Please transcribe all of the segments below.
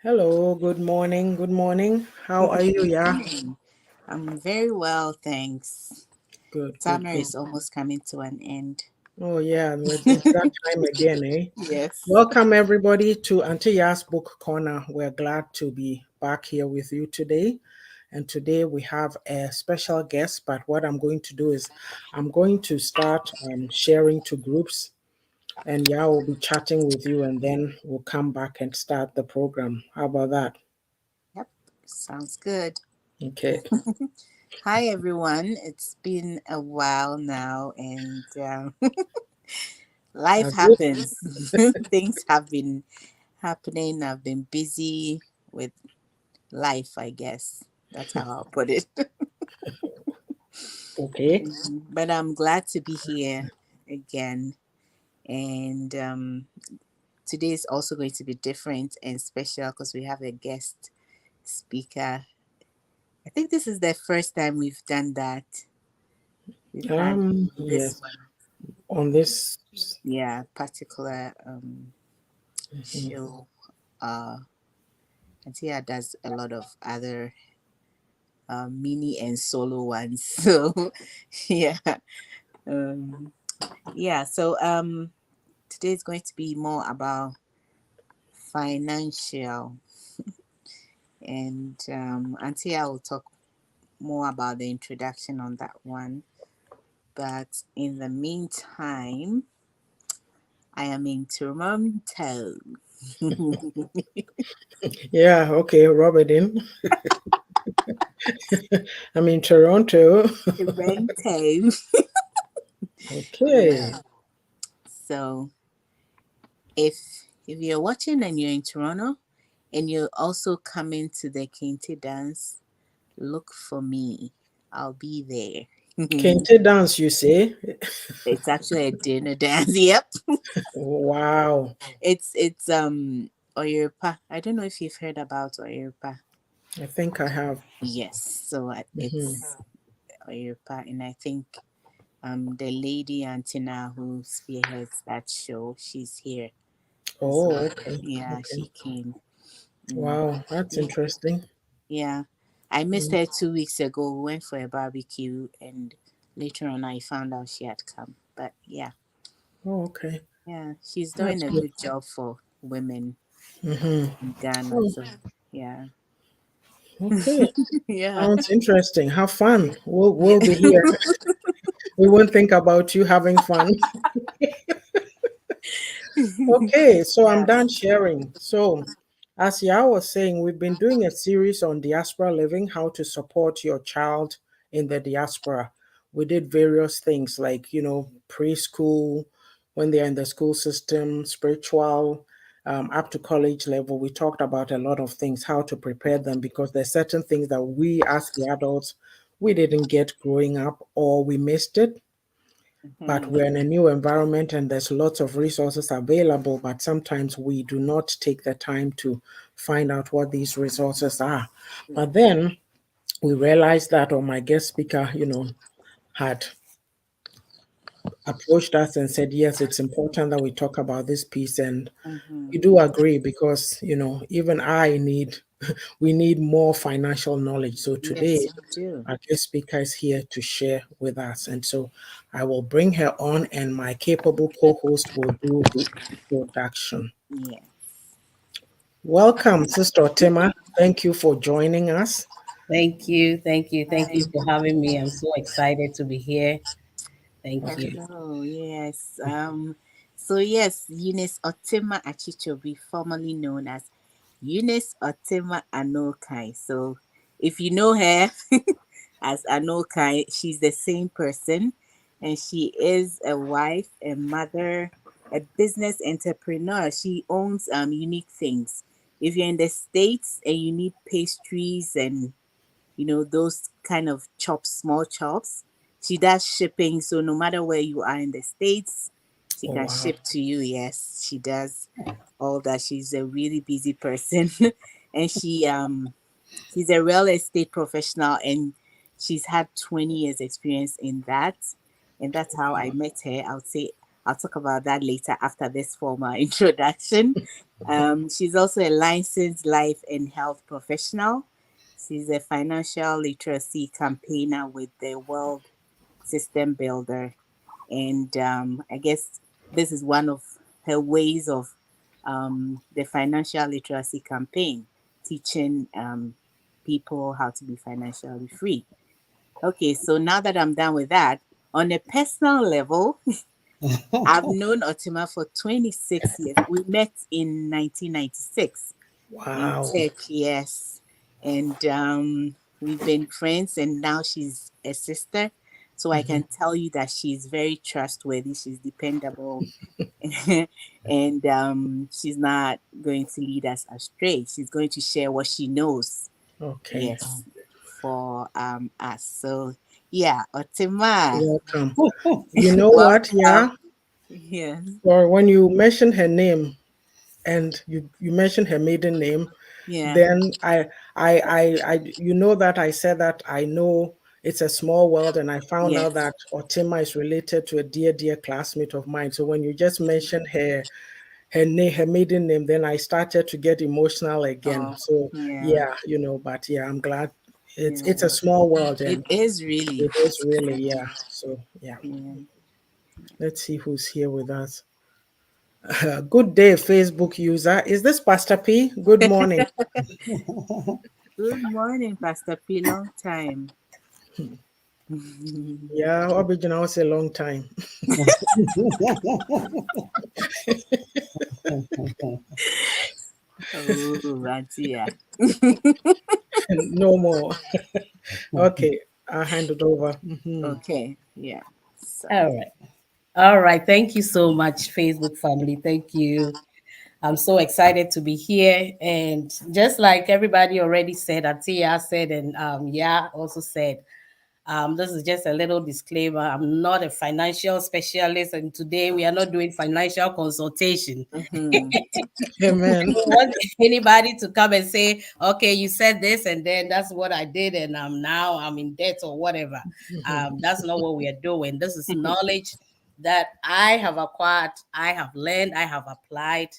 Hello, good morning. Good morning. How are you? Yeah, Morning. I'm very well, thanks. good, good, Summer good. is almost coming to an end. Oh, yeah, it's that time again, eh? Yes. Welcome, everybody, to Auntie Yaa'S Book Corner. We're glad to be back here with you today. And today we have a special guest. But what I'm going to do is I'm going to start sharing to groups, and yeah, we'll be chatting with you, and then we'll come back and start the program. How about that? Yep. Sounds good. Okay. Hi, everyone. It's been a while now, and life Has it? happens. Things have been happening. I've been busy with life, I guess. That's how I'll put it. Okay. But I'm glad to be here again. And today is also going to be different and special because we have a guest speaker. I think this is the first time we've done that. We've had this Yes. one, On this. yeah, particular Mhm. show. Uh, Auntie Yaa'S does a lot of other mini and solo ones. So, yeah, um, yeah. So, today is going to be more about financial, and Auntie Yaa'S will talk more about the introduction on that one. But in the meantime, I am in Toronto. Yeah, okay, rub it in. I'm in Toronto. Toronto. Okay. Yeah. So if you're watching and you're in Toronto and you're also coming to the Kente dance, look for me. I'll be there. Kente dance, you say? It's actually a dinner dance. Yep. Wow. It's Oyerpa. I don't know if you've heard about Oyerpa. I think I have. Yes. So Hmm. it's Oyerpa, and I think the lady Antina who spearheads that show, she's here. So Oh, okay. yeah, Okay. she came. Mm. Wow, that's Yeah, interesting. yeah. I missed Mm. her 2 weeks ago. We went for a barbecue, and later on, I found out she had come. But yeah, Oh, okay. yeah, she's doing That's a good. good job for women Hmm. in Ghana. Oh, So yeah, okay. yeah, Sounds interesting. Have fun. We'll yeah. be here. We won't think about you having fun. Okay, so I'm Yeah. done sharing. So, as Yao was saying, we've been doing a series on diaspora living, how to support your child in the diaspora. We did various things like, preschool, when they're in the school system, spiritual, up to college level. We talked about a lot of things, how to prepare them, because there's certain things that we, as the adults, we didn't get growing up or we missed it, but Mhm. we're in a new environment and there's lots of resources available, but sometimes we do not take the time to find out what these resources are. Yeah. But then we realized that, or my guest speaker, had approached us and said, yes, it's important that we talk about this piece. And we Mhm. do agree because, even we need more financial knowledge. So Yes, today, you do. our guest speaker is here to share with us. And so I will bring her on, and my capable co host will do the introduction. Yeah. Welcome, Sister Otima. Thank you for joining us. Thank you. Thank you. Thank Hi. you for having me. I'm so excited to be here. Thank you. Hello, yes. So yes, Eunice Otima Achichobi, formerly known as Eunice Otima Anokai. So if you know her as Anokai, she's the same person, and she is a wife, a mother, a business entrepreneur. She owns unique things. If you're in the States and you need pastries and those kind of chops, small chops. She does shipping, so no matter where you are in the States, she Oh, can wow. ship to you. Yes, she does all that. She's a really busy person. And she's a real estate professional, and she's had 20 years experience in that. And that's how I met her. I would say I'll talk about that later after this formal introduction. She's also a licensed life and health professional. She's a financial literacy campaigner with the World System Builder. And I guess this is one of her ways of the financial literacy campaign, teaching people how to be financially free. Okay, so now that I'm done with that, on a personal level, I've known Otima for 26 years. We met in 1996 in Wow. church, yes. And we've been friends, and now she's a sister. So I Mhm. can tell you that she's very trustworthy, she's dependable, and she's not going to lead us astray. She's going to share what she knows, Okay. yes, for us. So, yeah, Otima, Welcome. You know what? welcome. Yeah. Yes, Or when you mentioned her name and you mentioned her maiden name, yeah, then you know that I said that I know it's a small world, and I found out yes. that Otima is related to a dear classmate of mine. So when you just mentioned her name, her maiden name, then I started to get emotional again. Oh, So yeah, yeah, but yeah, I'm glad it's a yeah. small world, It and is really. it is really, Yeah, yeah. So yeah, yeah. let's see who's here with us. Good day, Facebook user. Is this Pastor P? Good morning. Good morning, Pastor P. Long time. Yeah, original was a long time. Oh, Auntie No more. Okay, I'll hand it over. Okay, yeah. So, All right. All right. Thank you so much, Facebook family. Thank you. I'm so excited to be here. And just like everybody already said, Auntie Yaa'S said, and yeah, also said, this is just a little disclaimer. I'm not a financial specialist, and today we are not doing financial consultation. mm-hmm, Amen. Don't want anybody to come and say, okay, you said this and then that's what I did, and now I'm in debt or whatever. Mhm. That's not what we are doing. This is knowledge that I have acquired, I have learned, I have applied,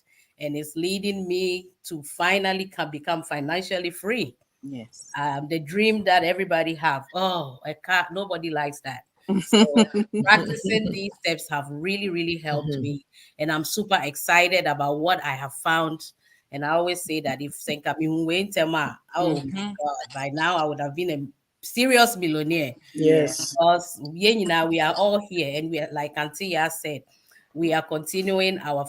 and it's leading me to finally become financially free. yes. The dream that everybody have. Oh, a car, nobody likes that. So practicing these steps have really helped Mhm. me, and I'm super excited about what I have found. And I always say that if Senka Tema, oh my Mm-hmm. God, by now I would have been a serious millionaire, Yeah. Yes. because we are all here, and we are, like Auntie Yaa'S said, we are continuing our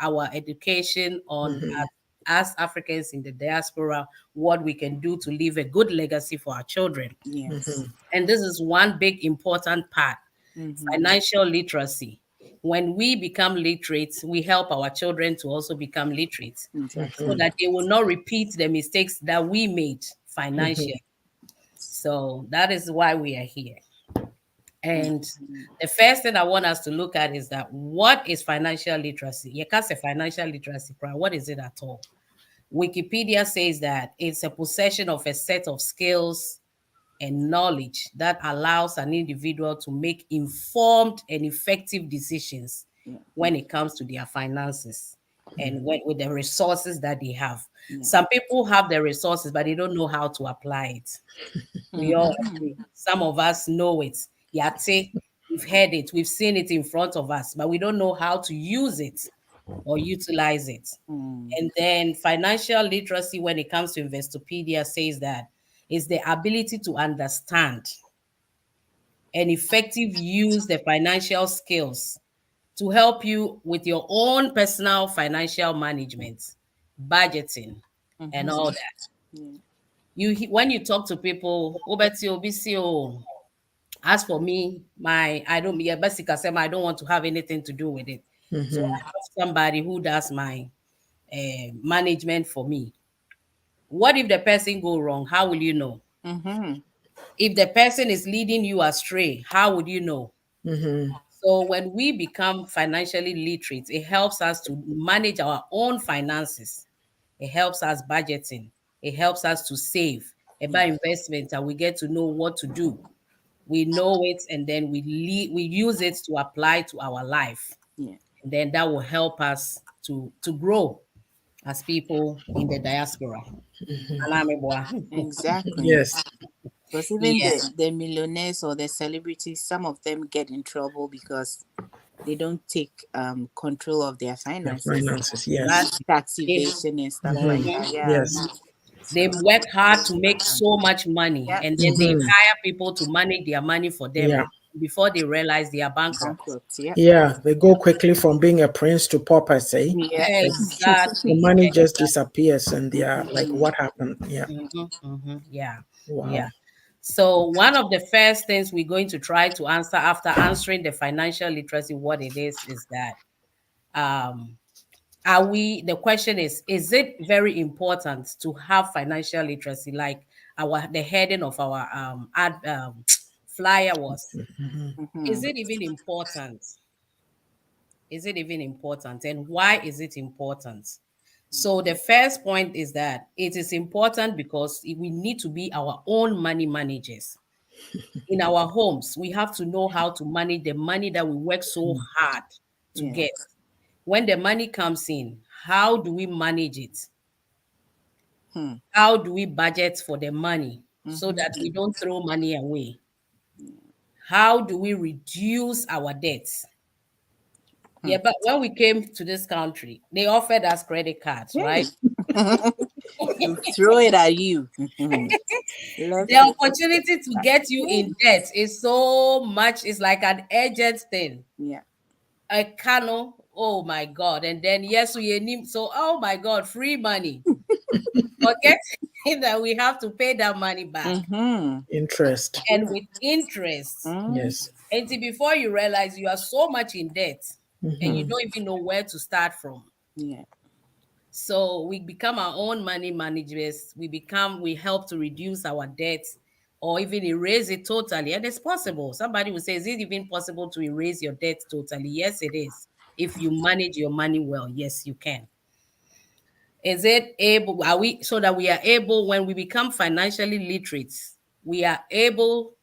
our education on Mhm. as Africans in the diaspora, what we can do to leave a good legacy for our children. Yes. Mhm. And this is one big important part: Mm-hmm. financial literacy. When we become literate, we help our children to also become literate, so Exactly. Mhm. that they will not repeat the mistakes that we made Mhm. financially. So that is why we are here. And Mm-hmm. the first thing I want us to look at is that what is financial literacy? You can't say financial literacy, what is it at all? Wikipedia says that it's a possession of a set of skills and knowledge that allows an individual to make informed and effective decisions Yeah. when it comes to their finances and with the resources that they have. Yeah. Some people have the resources, but they don't know how to apply it. We all Mm-hmm. agree. Some of us know it. Yate, we've heard it, we've seen it in front of us, but we don't know how to use it or utilize it. Mm. And then financial literacy, when it comes to Investopedia, says that is the ability to understand and effective use the financial skills to help you with your own personal financial management, budgeting, and Mm-hmm. all that. Yeah. When you talk to people, "Obeti obisi o." As for me, my I don't yeah, basically I don't want to have anything to do with it. So I Mhm. have somebody who does my management for me. What if the person go wrong? How will you know? Mm-hmm. If the person is leading you astray, how would you know? Mhm. So when we become financially literate, it helps us to manage our own finances. It helps us budgeting. It helps us to save Yeah. about investment, and we get to know what to do. we know it, and then we use it to apply to our life. Yeah. And then that will help us to grow as people in the diaspora. Anameboa. Exactly. Yes. Because even Yeah. the millionaires or the celebrities, some of them get in trouble because they don't take control of their Their finances. finances. Yes. Exactly. Tax They, evasion and stuff like Mm-hmm. that. Yeah. Yes. they So work hard to make so much money, yeah, and then they Mm-hmm. hire people to manage their money for them. Yeah. Before they realize they are bankrupt. bankrupt. Yeah. Yeah. They go quickly from being a prince to pauper, say. Yeah. Like the Exactly. money just Exactly. disappears and they are like, Mhm. what happened? Yeah. Yeah. Yeah. Wow. So one of the first things we're going to try to answer after answering the financial literacy, what it is that um are we the question is it very important to have financial literacy, like our the heading of our flyer was? Mm-hmm. Is Mhm. it even important? Is it even important, and why is it important? So the first point is that it is important because we need to be our own money managers. In our homes, we have to know how to manage the money that we work so hard to Yeah. get. When the money comes in, how do we manage it? Hmm. How do we budget for the money so Mhm. that we don't throw money away? How do we reduce our debts? Hmm. Yeah, but when we came to this country, they offered us credit cards, right? Hey. To throw it at you. The Left it. opportunity to get you in debt is so much, it's like an urgent thing. Yeah. A cano, oh my God. And then, yes, we need, so, oh my God, free money. Forgetting that we have to pay that money back Mhm. Interest. and with interest. Mm. Yes. Until before you realize you are so much in debt and you Mm-hmm. don't even know where to start from. Yeah. So we become our own money managers. We help to reduce our debts or even erase it totally. And it's possible. Somebody will say, is it even possible to erase your debt totally? Yes, it is. If you manage your money well, yes, you can. Is it able, are we, so that we are able, when we become financially literate, we are able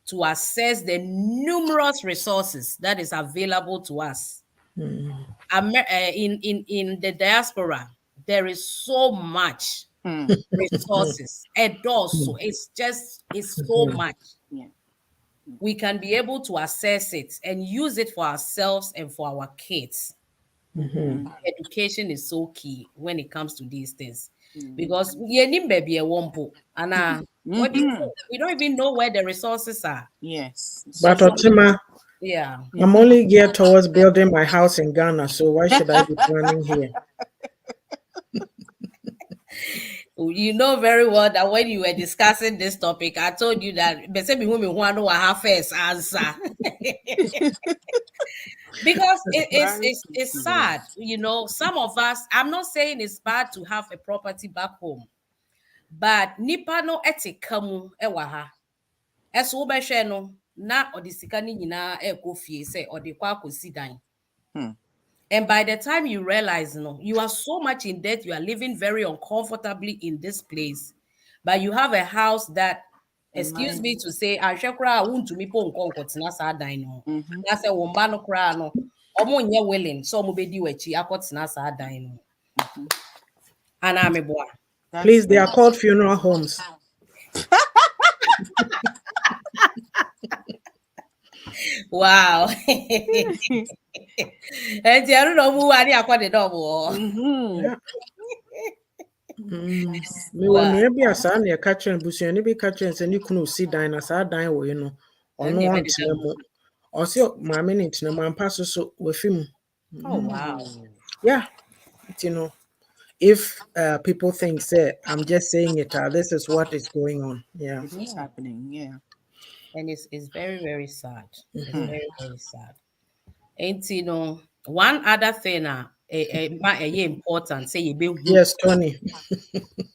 to access the numerous resources that is available to us. Mm-hmm. In the diaspora, there is so much Hmm. resources. And also, it's so much. Yeah. We can be able to access it and use it for ourselves and for our kids. Mm-hmm. Mhm. Education is so key when it comes to these things. Mm. Because what do you Mhm. know? We don't even know where the resources are. Yes, it's But true. So Otima, yeah. Yeah. I'm only geared towards building my house in Ghana, so why should I be planning here? You know very well that when you were discussing this topic, I told you that maybe women want to have first answer. Because it's Priorities. sad, some of us, I'm not saying it's bad to have a property back home, but nipa no etikamu ewa ha. Eso wo behwe no na odi sika ni nyina ekɔ fie sɛ ɔde kɔ akɔsi dan. Hmm. And by the time you realize, you are so much in debt, you are living very uncomfortably in this place, but you have a house that, And excuse mine. me to say, ahwɛ koraa wontumi po nkɔ nkɔtena saa dan no ho. Mhm. Na sɛ wo mba no koraa no, ɔmo nyɛ willing sɛ ɔmo bɛdi w'akyi akɔtena saa dan no ho. Mhm. Anaa meboa. That's Please, they are very called funeral homes. Wow. And I don't know who are the akɔ de dɔm wɔ. Mhm. Yeah. Mm. Me wɔ Wow. nnua bi a saa na yɛka kyerɛ no, busuani bi ka kyerɛ no sɛ ne kunu si dan na saa dan wɔ yi no, ɔno And they better ɔntena come. mu. Ɔse maame no ntena mu, ampa so wafi mu. Oh Mhm. wow. Yeah, if people think, say, I'm just saying it, this is what is going on. Yeah. It is Yeah. happening. Yeah. And it's very, very sad. It's Hmm. very, very sad. And one other thing important, say you be who Yes, Tony.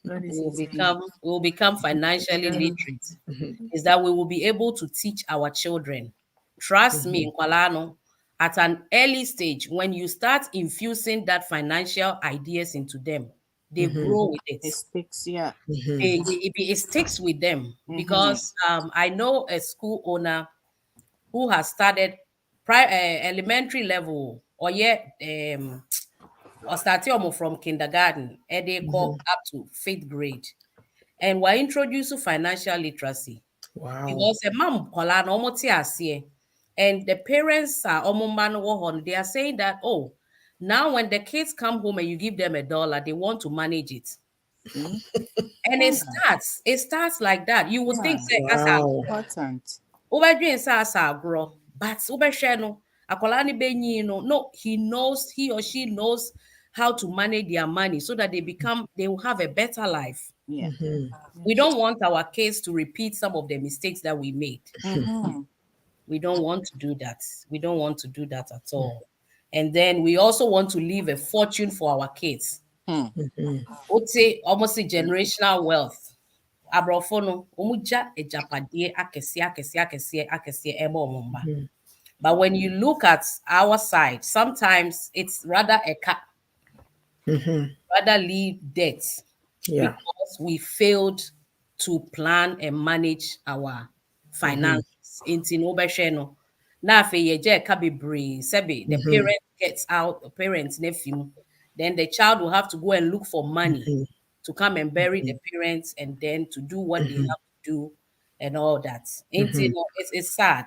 That is will his name. become financially Yeah. literate Mhm. is that we will be able to teach our children. Trust me, nkwalaa no, at an early stage, when you start infusing that financial ideas into them, they grow with it. It sticks. Yeah. It sticks with them Mm-hmm. because I know a school owner who has started elementary level or yet or starting almost from kindergarten and they call up to fifth grade, and we're introduced to financial literacy Wow. because a mom kola no omo te ase, and the parents are omo man wo hon, they are saying that, oh, now when the kids come home and you give them $1, they want to manage it. See? And Yeah. it starts like that. You would think Yeah. say as a Wow. Important. ubedwen say as a grow, but ubehwe no akola ni benyi no, no, he or she knows how to manage their money so that they will have a better life. Yeah. We Yes. don't want our kids to repeat some of the mistakes that we made. Mm-hmm. We don't want to do that. We don't want to do that at all. And then we also want to leave a fortune for our kids. Hmm. Would say almost a generational wealth. Abrofo no, omu gya ejapade akɛseɛ ɛma ɔmo mba. But when you look at our side, sometimes it's rather leave debt Yeah. because we failed to plan and manage our finances. Into no bɛhwɛ no. Na afei yɛgye ɛka bebree sɛbe the parent gets out, the parents nephew, then the child will have to go and look for money to come and bury the parents and then to do what they have to do and all that. Into no, it's sad.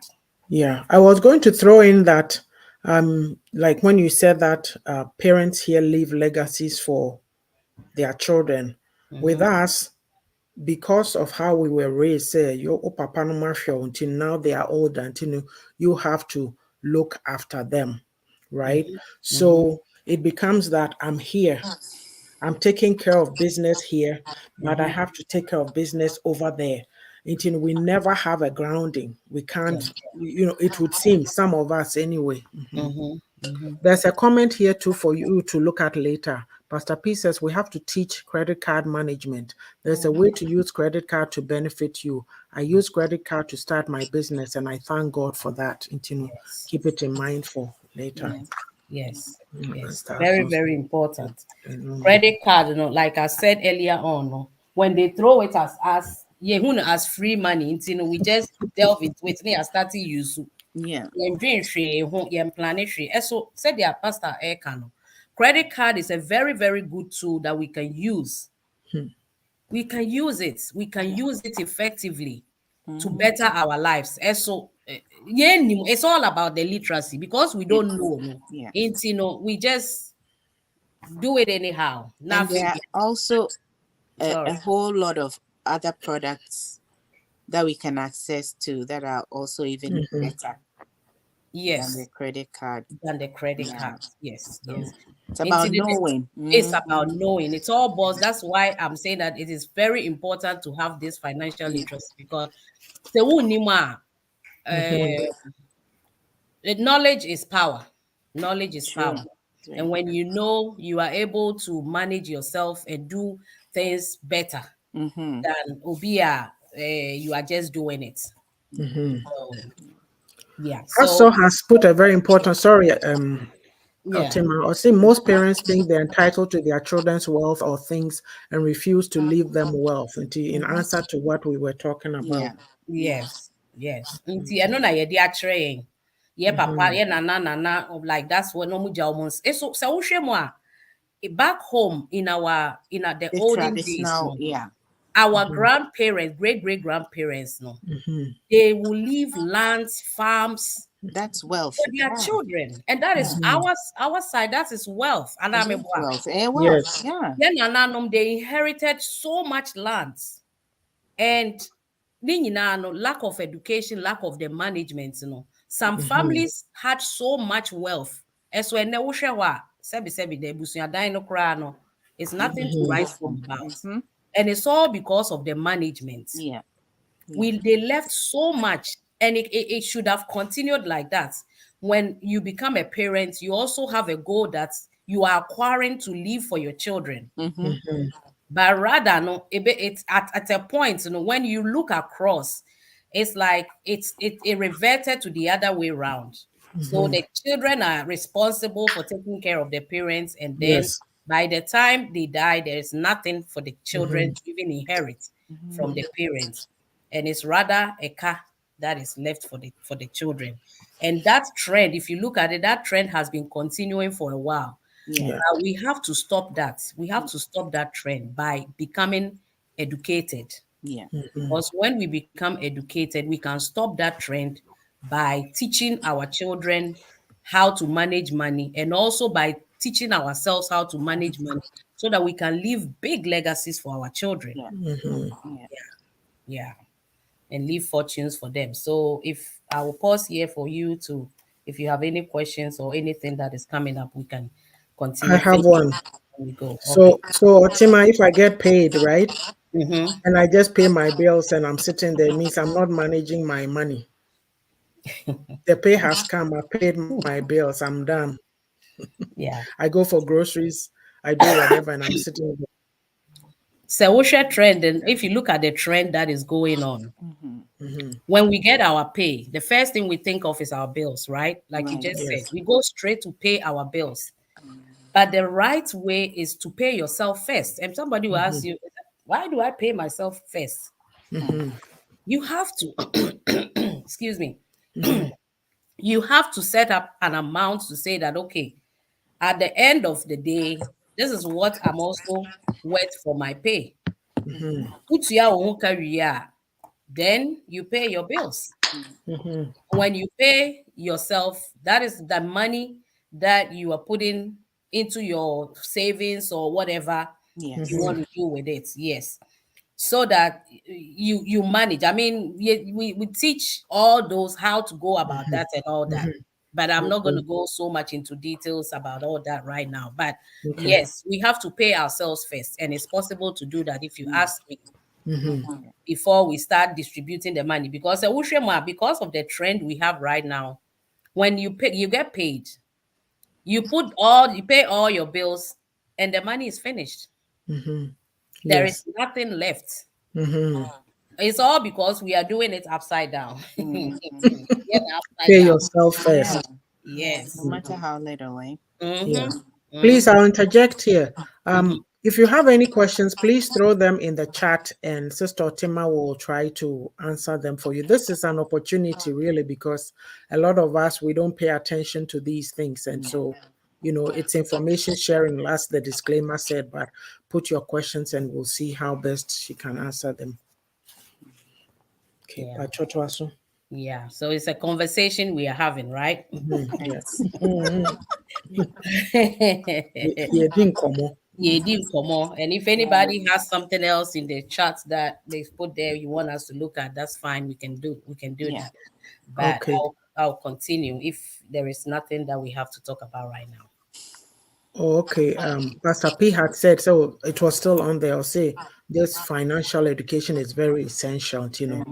Yeah. I was going to throw in that, like when you said that parents here leave legacies for their children. With Mhm, us, because of how we were raised, say your papa no marshal until now they are old until you have to look after them, right? mhm, mhm, So it becomes that I'm here, I'm taking care of business here, but I mhm. have to take care of business over there. Until we never have a grounding, we Yeah. can't. It would seem some of us anyway. Mhm, mhm. There's a comment here too for you to look at later. Pastor P says we have to teach credit card management. There's a way to use credit card to benefit you. I use credit card to start my business, and I thank God for that. And, Yes. keep it in mind for later. Yeah. Yes. Yes. That's Very, also very important. um, Credit card, like I said earlier on, when they throw it as yeah, as free money, we just delve into it. They are starting use. Yeah. Plan so said their pastor credit card is a very, very good tool that we can use. We can use it. We can use it effectively to Mm-hmm. better our lives. And so, yeah, it's all about the literacy because we It, don't know. No. yeah. It's, we just do it anyhow. And there Nothing. are also Sorry. a whole lot of other products that we can access to that are also even better than the Yes, credit card. than the credit Yeah. cards. Yes, So yes. it's about knowing. It's Mm-hmm. about knowing. It's all boss. That's why I'm saying that it is very important to have this financial Yeah. literacy because the unima, knowledge is power. Knowledge is True. power. True. And when you know, you are able to manage yourself and do things better Mm-hmm. than Obia, you are just doing it. So, yeah. So, also has put a very important sorry, yeah. Tim, I see most parents think they're entitled to their children's wealth or things and refuse to leave them wealth. And in Mm-hmm. answer to what we were talking about. Yeah. Yeah. Yes, yes. Nti ɛno na yɛde akyerɛ yɛn. Yɛ papa, yɛ nana, like that's what no mu gya ɔmo so sɛ wohwɛ mu a, back home in the The olden days traditional. no, Yeah. our grandparents, great grandparents no, they will leave lands, farms That's wealth. for their Yeah. children, and that is our side. That is wealth. And It I'm is wealth. Wealth. Yes. Yeah. yɛ nananom, they inherited so much lands. And ne nyinaa no, lack of education, lack of the management, some families had so much wealth. Ɛso ɛnɛ wohwɛ hɔ a, sɛbi the ebusuadan no koraa no, it's nothing to Go write home from. about. Mm-hmm. And it's all because of the management. Yeah. Yeah. They left so much, and it should have continued like that. When you become a parent, you also have a goal that you are acquiring to leave for your children. Mm-hmm. But rather, no, it's at a point, when you look across, it's like it reverted to the other way around. So the children are responsible for taking care of their parents, and then Yes. By the time they die, there is nothing for the children Mhm. to even inherit from Mm-hmm. the parents, and it's rather a car that is left for the children. And that trend, if you look at it, that trend has been continuing for a while. Yeah. Yeah. We have to stop that. We have to stop that trend by becoming educated. Yeah. Mhm. Because when we become educated, we can stop that trend by teaching our children how to manage money, and also by teaching ourselves how to manage money, so that we can leave big legacies for our children. Yeah. Mhm. Yeah. Yeah, and leave fortunes for them. So if I will pause here for you to, if you have any questions or anything that is coming up, we can I continue have finish one. when we go. Okay. So Otima, if I get paid, right, Mm-hmm. and I just pay my bills and I'm sitting there, it means I'm not managing my money. The pay has come, I paid my bills, I'm done. Yeah. I go for groceries, I do whatever, and I'm sitting there. So we share trend, and if you look at the trend that is going on, Mm-hmm. Mhm. when we get our pay, the first thing we think of is our bills, right? Like you Right. just said, Yes. we go straight to pay our bills. But the right way is to pay yourself first. And somebody will ask Mhm. you, why do I pay myself first? Mhm. You have to, excuse me, Mhm. you have to set up an amount to say that, okay, at the end of the day, this is what I'm also worth for my pay. Mhm. Utua wo ho ka wie a, then you pay your bills. Mhm. When you pay yourself, that is the money that you are putting into your savings or whatever you Yes. want Mhm. to do with it. Yes. So that you manage. I mean, we teach all those how to go about Mhm. that and all that. Mhm. But I'm not going to Okay. go so much into details about all that right now. But Okay. yes, we have to pay ourselves first. And it's possible to do that if you Yeah. ask me Mhm. Yeah. before we start distributing the money. Because because of the trend we have right now, when you pay, you get paid. You pay all your bills, and the money is finished. Mhm. There is Yes. nothing left. Mhm. It's all because we are doing it upside down. Mm-hmm. Yeah, upside Pay down. yourself Yeah. first. Yeah. No Yes. matter how little, eh? Yeah. Mm-hmm. Please, Mm-hmm. I'll interject here. Mm-hmm. If you have any questions, please throw them in the chat and Sister Tima will try to answer them for you. This is an opportunity, really, because a lot of us, we don't pay attention to these things. And Yeah. so, it's information sharing, as the disclaimer said, but put your questions and we'll see how best she can answer them. Okay, Yeah. Pachotoaso. Yeah. So it's a conversation we are having, right? Yeah. Right. Mhm. Yeah, Yeah, didn't come on. did come on. And if anybody has something else in the chat that they put there you want us to look at, that's fine. We can do Yeah. that. But Okay. I'll continue if there is nothing that we have to talk about right now. Oh, okay. Pastor P had said, so it was still on there. I'll say this financial education is very essential. Very.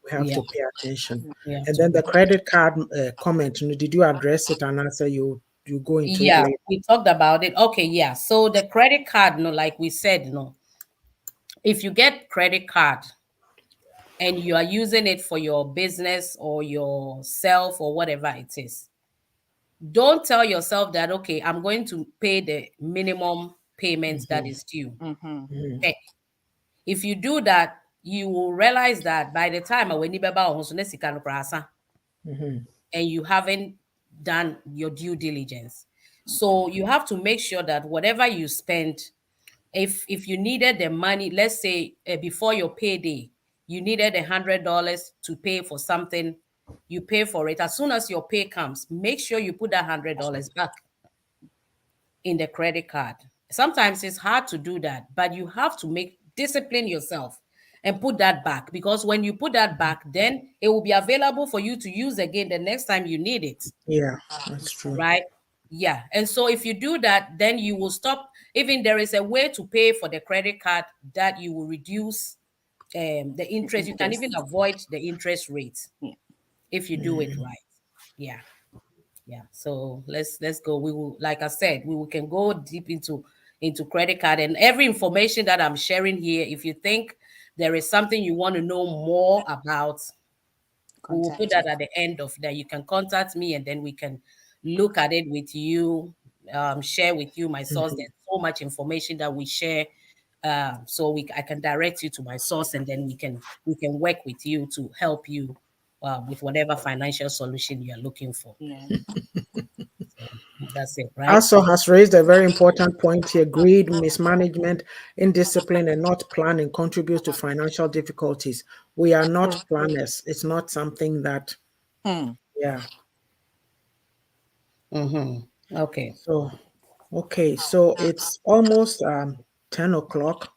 We have Yeah, to pay attention. we have And to then pay. the credit card comment, did you address it and answer you go into it Yeah, later? we talked about it. Okay, yeah. So the credit card, like we said, if you get credit card and you are using it for your business or yourself or whatever it is, don't tell yourself that, okay, I'm going to pay the minimum payment that Mm-hmm, is due. Mm-hmm. mm-hmm, Heck, if you do that, you will realize that by the time mm-hmm, and you haven't done your due diligence. So you have to make sure that whatever you spend, if you needed the money, let's say before your payday, you needed $100 to pay for something, you pay for it. As soon as your pay comes, make sure you put that $100 back in the credit card. Sometimes it's hard to do that, but you have to make discipline yourself and put that back, because when you put that back, then it will be available for you to use again the next time you need it, yeah, that's true. right? Yeah. And so if you do that, then you will stop. Even there is a way to pay for the credit card that you will reduce the The interest. You can even interest. avoid the interest rate Yeah. if you do it right. Yeah. Yeah, so let's go. We will, like I said, we can go deep into credit card, and every information that I'm sharing here, if you think there is something you want to know more about, we will put Contact that you. at the end of that. You can contact me and then we can look at it with you, share with you my source. Mhm. There's so much information that we share. So I can direct you to my source, and then we can work with you to help you with whatever financial solution you are looking for. Yeah. So that's it, right? Also has raised a very important point here. Greed, mismanagement, indiscipline, and not planning contributes to financial difficulties. We are not planners. It's not something that, Hmm. yeah. Okay. So, okay, so it's almost 10 o'clock.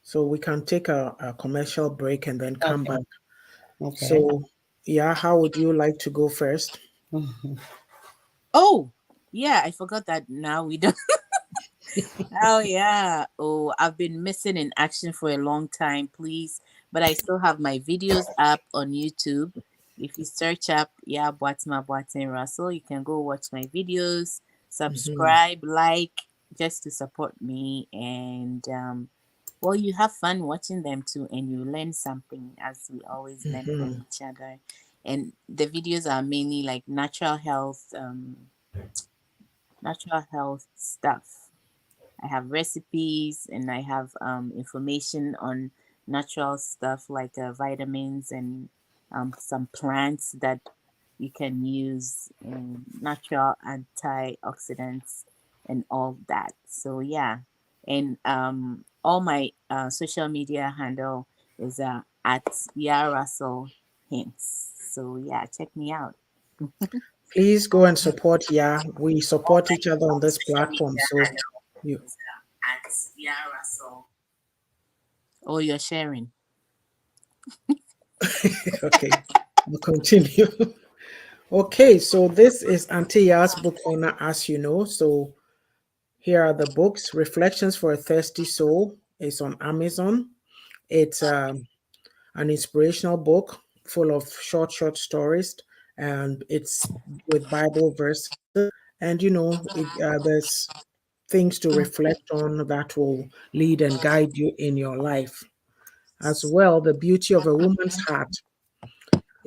So we can take a commercial break and then come Okay. back. Okay. So, yeah, how would you like to go first? Mhm. Oh, yeah, I forgot that now we don't. Oh yeah. Oh, I've been missing in action for a long time, please. But I still have my videos up on YouTube. If you search up Boatima Boatin Russell, you can go watch my videos, Mhm, subscribe, like, just to support me, and well, you have fun watching them too, and you learn something, as we always learn from mhm, each other. And the videos are mainly like natural health stuff. I have recipes, and I have information on natural stuff like vitamins and some plants that you can use, and natural antioxidants and all that. So yeah, and all my social media handle is at Russell Hints. So yeah, check me out. Please go and support. Yeah, we support each other on this platform. So, you At Russell. Oh, you're sharing. okay? We'll continue. Okay, so this is Auntie Yaa'S book corner, as you know. So here are the books. Reflections for a Thirsty Soul is on Amazon. It's an inspirational book full of short stories, and it's with Bible verses. And there's things to reflect on that will lead and guide you in your life. As well, The Beauty of a Woman's Heart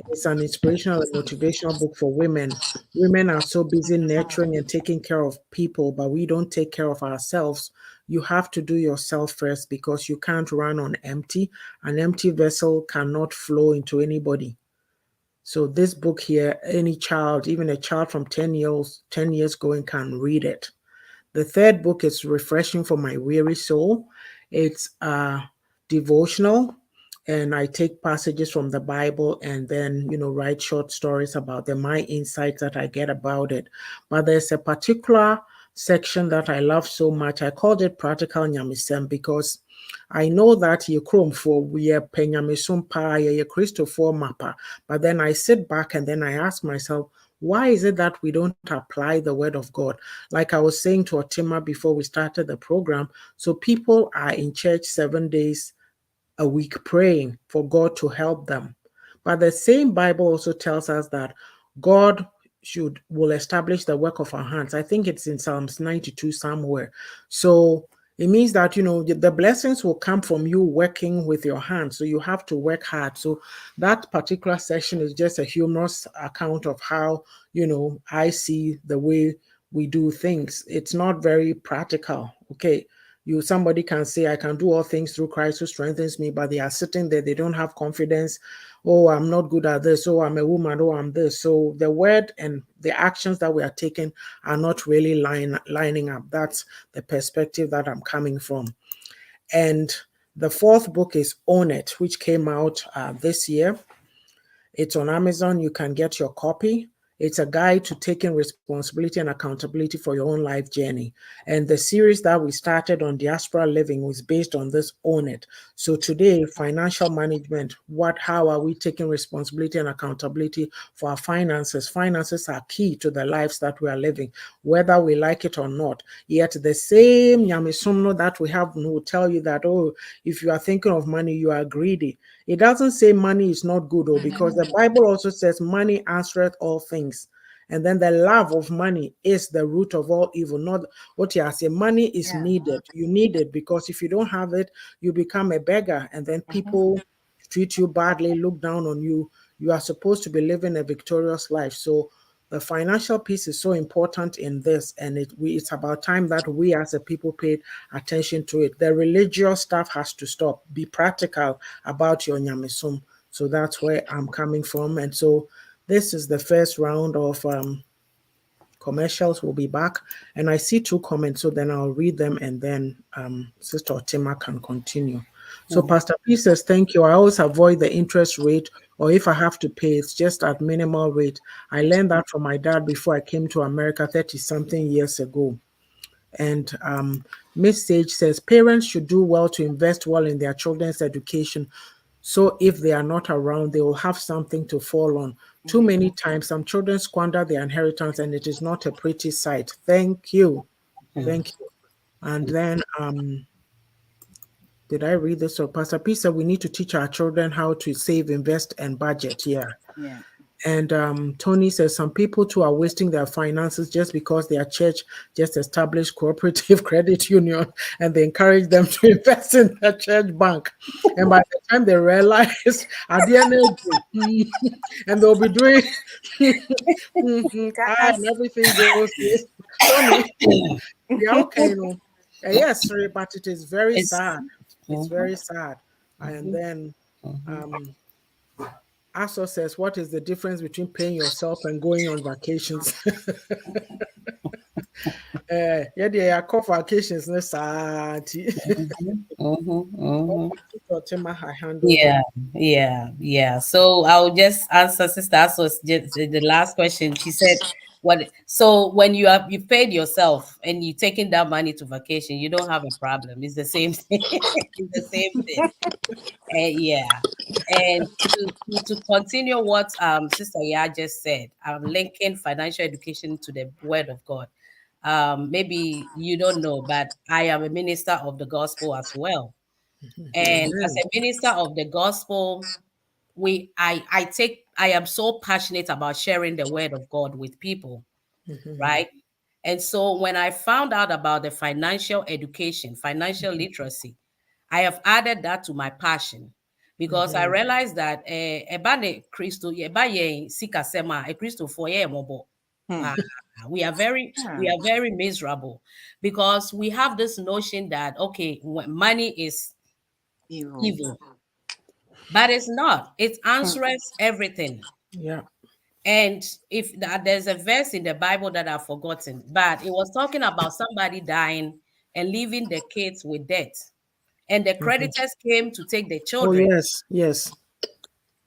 is an inspirational and motivational book for women. Women are so busy nurturing and taking care of people, but we don't take care of ourselves. You have to do yourself first because you can't run on empty. An empty vessel cannot flow into anybody. So this book here, any child, even a child from 10 years going can read it. The third book is Refreshing for My Weary Soul. It's a devotional, and I take passages from the Bible and then, write short stories about them, my insights that I get about it. But there's a particular section that I love so much. I called it Practical Nyamisem because I know that ye chrome for we are penyamisum pa ye Christopher mappa. But then I sit back and then I ask myself, why is it that we don't apply the word of God? Like I was saying to Otima before we started the program, so people are in church 7 days a week praying for God to help them. But the same Bible also tells us that God will establish the work of our hands. I think it's in Psalms 92 somewhere. So it means that the blessings will come from you working with your hands. So you have to work hard. So that particular section is just a humorous account of how I see the way we do things. It's not very practical. Okay, somebody can say I can do all things through Christ who strengthens me, but they are sitting there, they don't have confidence. Oh, I'm not good at this. Oh, I'm a woman. Oh, I'm this. So the word and the actions that we are taking are not really lining up. That's the perspective that I'm coming from. And the fourth book is Own It, which came out this year. It's on Amazon. You can get your copy. It's a guide to taking responsibility and accountability for your own life journey. And the series that we started on diaspora living was based on this Own It. So today, financial management, how are we taking responsibility and accountability for our finances? Finances are key to the lives that we are living, whether we like it or not. Yet the same Nyamisumno that we have will tell you that, oh, if you are thinking of money, you are greedy. It doesn't say money is not good, though, because the Bible also says money answereth all things. And then the love of money is the root of all evil. Not what you are saying. Money is Yeah. needed. You need it because if you don't have it, you become a beggar, and then people treat you badly, look down on you. You are supposed to be living a victorious life. So the financial piece is so important in this, and it's about time that we as a people paid attention to it. The religious stuff has to stop. Be practical about your nyamesum. So that's where I'm coming from. And so this is the first round of commercials. Will be back, and I see two comments, so then I'll read them, and then Sister Otima can continue. So Mhm. Pastor P says, thank you. I always avoid the interest rate, or if I have to pay, it's just at minimal rate. I learned that from my dad before I came to America 30 something years ago. And Miss Sage says parents should do well to invest well in their children's education. So if they are not around, they will have something to fall on. Too Mhm. many times, some children squander their inheritance, and it is not a pretty sight. Thank you. Thank you. And then did I read this? So Pastor P said we need to teach our children how to save, invest, and budget. Yeah. Yeah. And Tony says some people too are wasting their finances just because their church just established cooperative credit union and they encourage them to invest in the church bank. And by the time they realize at the end of the day, and they'll be doing and Gas. everything goes to Tony. Yeah, okay, no. Yes, sorry, but it is very It's sad. It's mhm, very sad. And mhm, then mhm. um Aso says, what is the difference between paying yourself and going on vacations? Yeah, they are called vacations. Mhm, mhm, mhm. I hand over. Yeah, yeah, yeah. So I'll just answer Sister Asos just the last question. She said, "What?" So when you paid yourself and you taking that money to vacation, you don't have a problem. It's the same thing. It's the same thing. Yeah. And to continue what Sister Ya just said, I'm linking financial education to the Word of God. Maybe you don't know, but I am a minister of the gospel as well. And as Amen. a minister of the gospel, I am so passionate about sharing the word of God with people, Mhm, right? And so when I found out about the financial education, financial literacy, I have added that to my passion because I mhm, realized that eba ne Christo eba ye sikasema a Christo for ye mobo. Hmm. Ah, we are very we Yeah. are very miserable because we have this notion that okay, money is Evil. evil, but it's not. It Hmm. answers everything. yeah. And if there's a verse in the Bible that I've forgotten, but it was talking about somebody dying and leaving the kids with debt, and the Mhm. creditors came to take the Oh, children. yes, yes.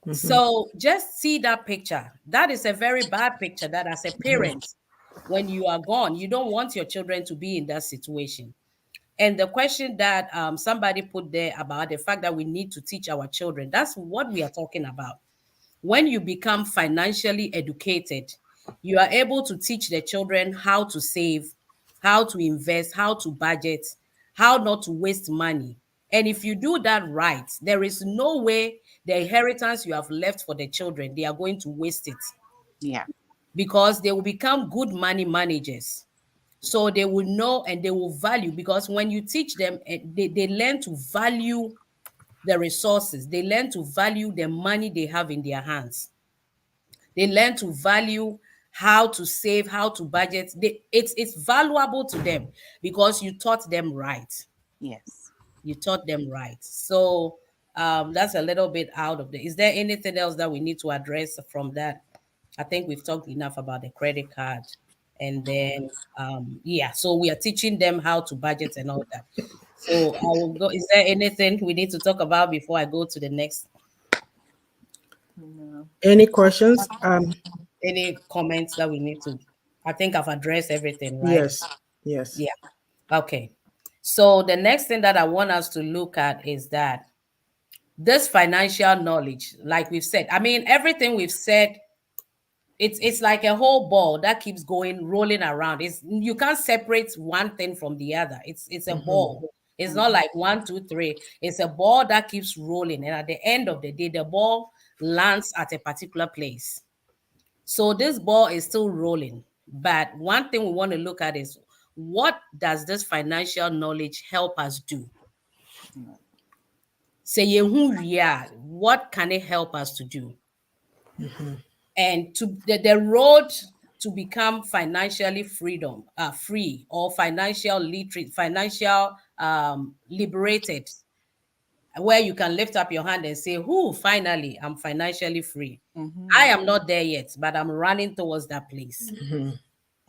Mhm, So just see that picture. That is a very bad picture. That as a parent, when you are gone, you don't want your children to be in that situation. And the question that somebody put there about the fact that we need to teach our children, that's what we are talking about. When you become financially educated, you are able to teach the children how to save, how to invest, how to budget, how not to waste money. And if you do that right, there is no way the inheritance you have left for the children, they are going to waste it Yeah. because they will become good money managers. So they will know and they will value because when you teach them, they learn to value the resources, they learn to value the money they have in their hands. They learn to value how to save, how to budget. It's valuable to them because you taught them right. Yes. You taught them right. So that's a little bit out of the. Is there anything else that we need to address from that? I think we've talked enough about the credit card, and then yeah. So we are teaching them how to budget and all that. So I will go. Is there anything we need to talk about before I go to the next? No. any questions? Any comments that we need to? I think I've addressed everything, right? Yes, yes. Yeah. Okay. So the next thing that I want us to look at is that this financial knowledge, like we've said, I mean, everything we've said, it's like a whole ball that keeps going, rolling around. It's you can't separate one thing from the other. It's a Mhm, ball. It's not Mhm. like one, two, three. It's a ball that keeps rolling. And at the end of the day, the ball lands at a particular place. So this ball is still rolling. But one thing we want to look at is what does this financial knowledge help us do? Say yehu wie a, what can it help us to do? mhm, And to the road. to become financially free or financial literate, financial liberated, where you can lift up your hand and say, "Who finally I'm financially free." I Mm-hmm. am not there yet, but I'm running towards that place.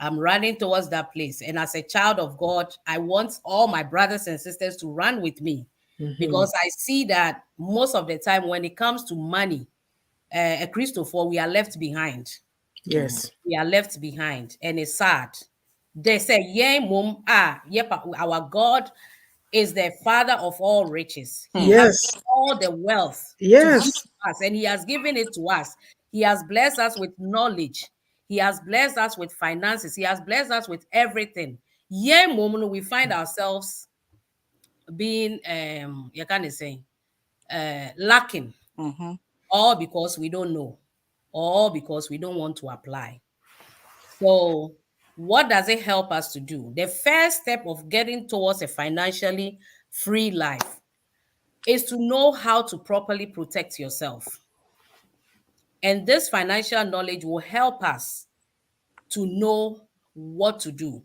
I'm running towards that place. And as a child of God, I want all my brothers and sisters to run with me because I see that most of the time when it comes to money, a Christopher, we are left behind. Yes. We are left behind, and it's sad. They say, "Yeah, mom, yep, our God is the Father of all riches. He has Yes. all the wealth to give Yes. to us, and He has given it to us. He has blessed us with knowledge. He has blessed us with finances. He has blessed us with everything. Yeah, mom, we find ourselves being, you can say, lacking, Mm-hmm. all because we don't know, or because we don't want to apply. So, what does it help us to do? The first step of getting towards a financially free life is to know how to properly protect yourself. And this financial knowledge will help us to know what to do.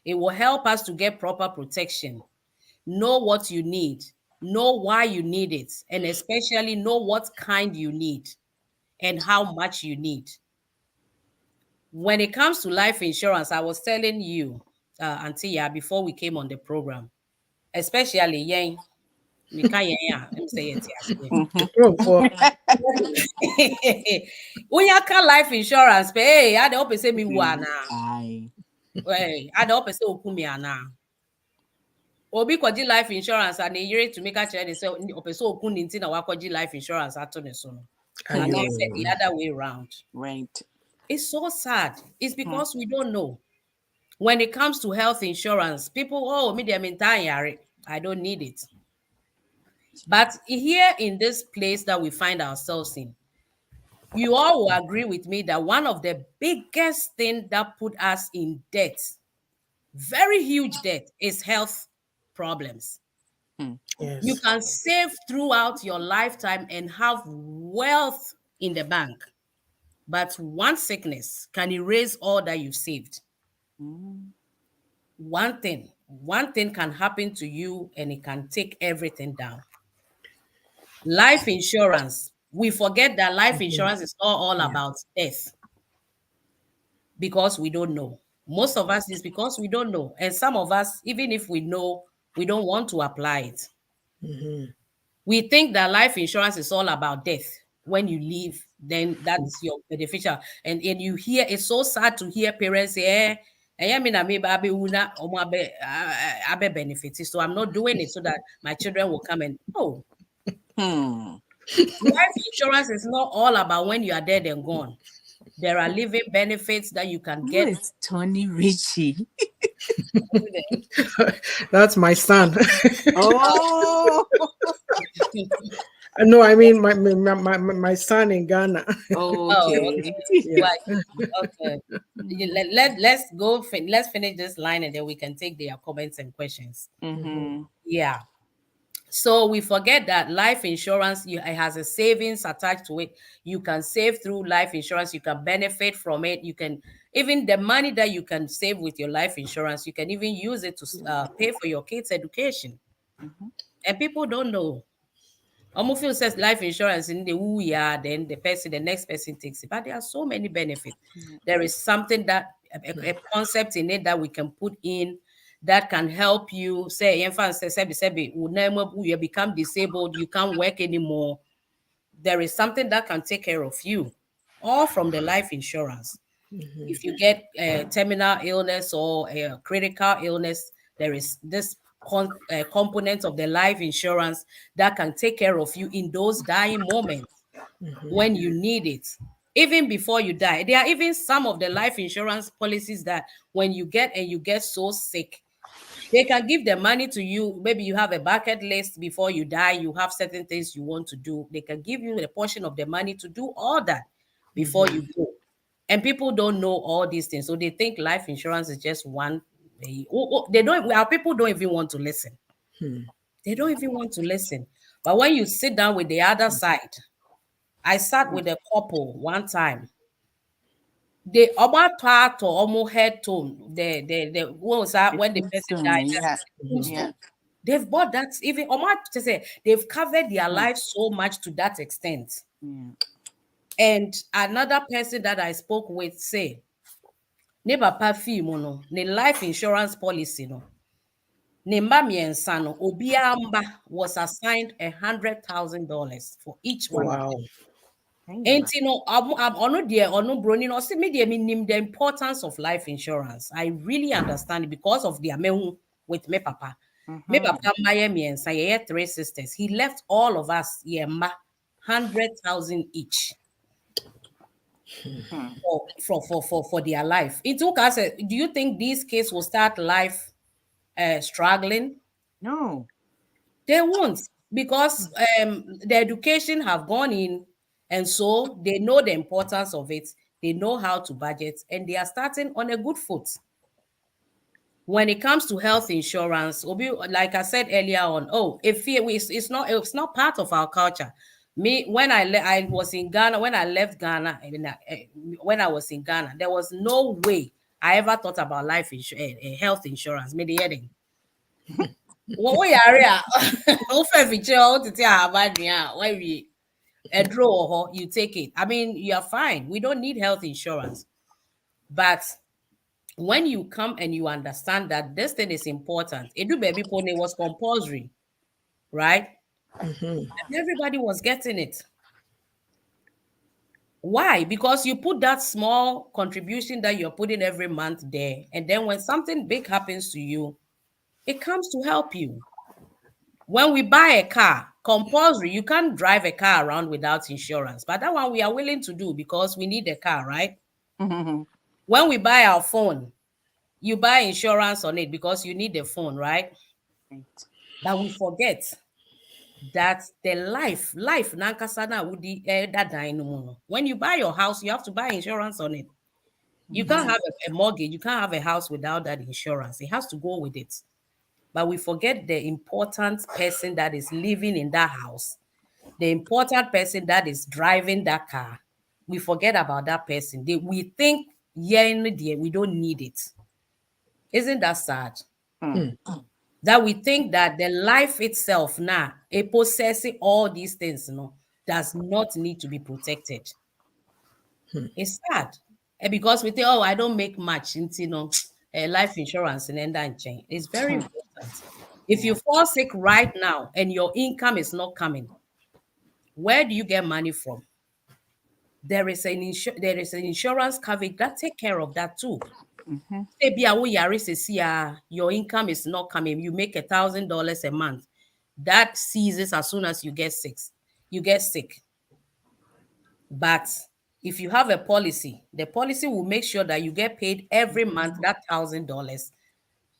It will help us to get proper protection, know what you need, know why you need it, and especially know what kind you need and how much you need. When it comes to life insurance, I was telling you, Auntie Ya, before we came on the program, especially yen, we can't let me say it here. Oh, for When you can life insurance, hey, I don't say me wana. Aye. Hey, I don't say okumi ana. Obi kwaji life insurance and a year to make a child say opeso okun ninti na wakwaji life insurance ato ne so no. And ayo. I said the other way around. Right. It's so sad. It's because we don't know. When it comes to health insurance, people, oh, me them entire, I don't need it. But here in this place that we find ourselves in, you all will agree with me that one of the biggest thing that put us in debt, very huge debt, is health problems. Hmm. You Yes. can save throughout your lifetime and have wealth in the bank, but one sickness can erase all that you've saved. Mm. One thing can happen to you and it can take everything down. Life insurance, we forget that life insurance is not all Yeah. about death because we don't know. Most of us is because we don't know. And some of us, even if we know, we don't want to apply it. We think that life insurance is all about death. When you leave, then that's your beneficial. And you hear, it's so sad to hear parents say, I mean, I may be una or abe benefits. So I'm not doing it so that my children will come and oh, Hmm. life insurance is not all about when you are dead and gone. There are living benefits that you can Who get. is Tony Richie? That's my son. Oh. No, I mean my son in Ghana. Oh, Okay. okay. Yeah. Like, okay. Let's go. Let's finish this line and then we can take their comments and questions. Mm-hmm. Yeah. So we forget that life insurance, it has a savings attached to it. You can save through life insurance. You can benefit from it. You can even the money that you can save with your life insurance, you can even use it to pay for your kids' education. Mm-hmm. And people don't know. Almost feel says life insurance in the who we are, then the next person takes it. But there are so many benefits. There is something that a concept in it that we can put in that can help you. Say, you become disabled, you can't work anymore. There is something that can take care of you, all from the life insurance. If you get a terminal illness or a critical illness, there is this component of the life insurance that can take care of you in those dying moments when you need it. Even before you die, there are even some of the life insurance policies that when you get so sick, they can give the money to you. Maybe you have a bucket list before you die, you have certain things you want to do. They can give you a portion of the money to do all that before you go. And people don't know all these things. So they think life insurance is just one. They don't, our people don't even want to listen. They don't even want to listen. But when you sit down with the other side, I sat with a couple one time they about to almost head tone. The what was that The when the person tombstone, died? yeah, That Mhm. yeah, tombstone. They've bought that even almost to say they've covered their mm, life so much to that extent. yeah. And another person that I spoke with say, ne papa fee mu no, ne life insurance policy no, ne mba miensa no, obiara mba was assigned $100,000 for each one of Wow. them. Hey, wow. Enti no, ono deɛ ɔno broni no ɔse me deɛ menim the importance of life insurance. I really understand it because of their mehu with me papa. Me Mm-hmm. papa mma yɛ mmiɛnsa, yɛyɛ three sisters. He left all of us yɛ mma 100,000 each Mm. for their life. It took us. Do you think these kids will start life struggling? No. They won't because the education have gone in, and so they know the importance of it. They know how to budget, and they are starting on a good foot. When it comes to health insurance, like I said earlier on, oh, if it's not part of our culture. Me, when I was in Ghana, when I left Ghana, when I was in Ghana, there was no way I ever thought about health insurance. Me the heading. What we are here? Who fair feature? What to tell about me? Why we a draw? You take it. I mean, you are fine. We don't need health insurance, but when you come and you understand that this thing is important, Edu Baby Pony was compulsory, right? Mhm. And everybody was getting it. Why? Because you put that small contribution that you're putting every month there, and then when something big happens to you, it comes to help you. When we buy a car, compulsory, you can't drive a car around without insurance. But that one we are willing to do because we need a car, right? Mm-hmm. When we buy our phone, you buy insurance on it because you need the phone, right? Right. But we forget that the life nankasa na wodi that dan no mu no. When you buy your house, you have to buy insurance on it. You can't Mm-hmm. have a mortgage, you can't have a house without that insurance. It has to go with it. But we forget the important person that is living in that house, the important person that is driving that car. We forget about that person. We think, yeah, dear, we don't need it. Isn't that sad? Mm. Mm. That we think that the life itself now, it possessing all these things, does not need to be protected. It's sad. Because we think, oh, I don't make much into life insurance and then change. It's very Mm. important. If you Yeah. fall sick right now and your income is not coming, where do you get money from? There is an insurance coverage that take care of that too. Mm-hmm. Say be a wo yare sesi a, your income is not coming. You make $1,000 a month. That ceases as soon as you get sick. You get sick. But if you have a policy, the policy will make sure that you get paid every month that $1,000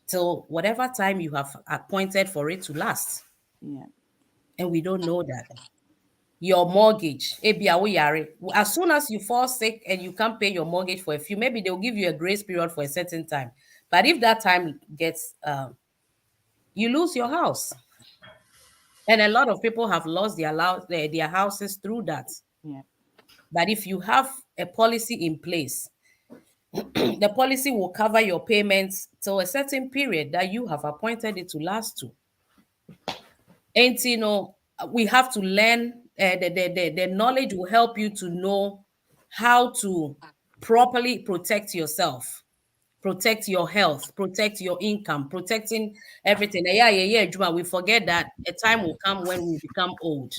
till whatever time you have appointed for it to last. Yeah. And we don't know that. Your mortgage, ebia wo yare, as soon as you fall sick and you can't pay your mortgage for a few, maybe they'll give you a grace period for a certain time. But if that time gets, you lose your house. And a lot of people have lost their houses through that. Yeah. But if you have a policy in place, the policy will cover your payments till a certain period that you have appointed it to last to. And we have to learn. The knowledge will help you to know how to properly protect yourself, protect your health, protect your income, protecting everything. Yeah, yeah, yeah, Juma. We forget that a time will come when we become old.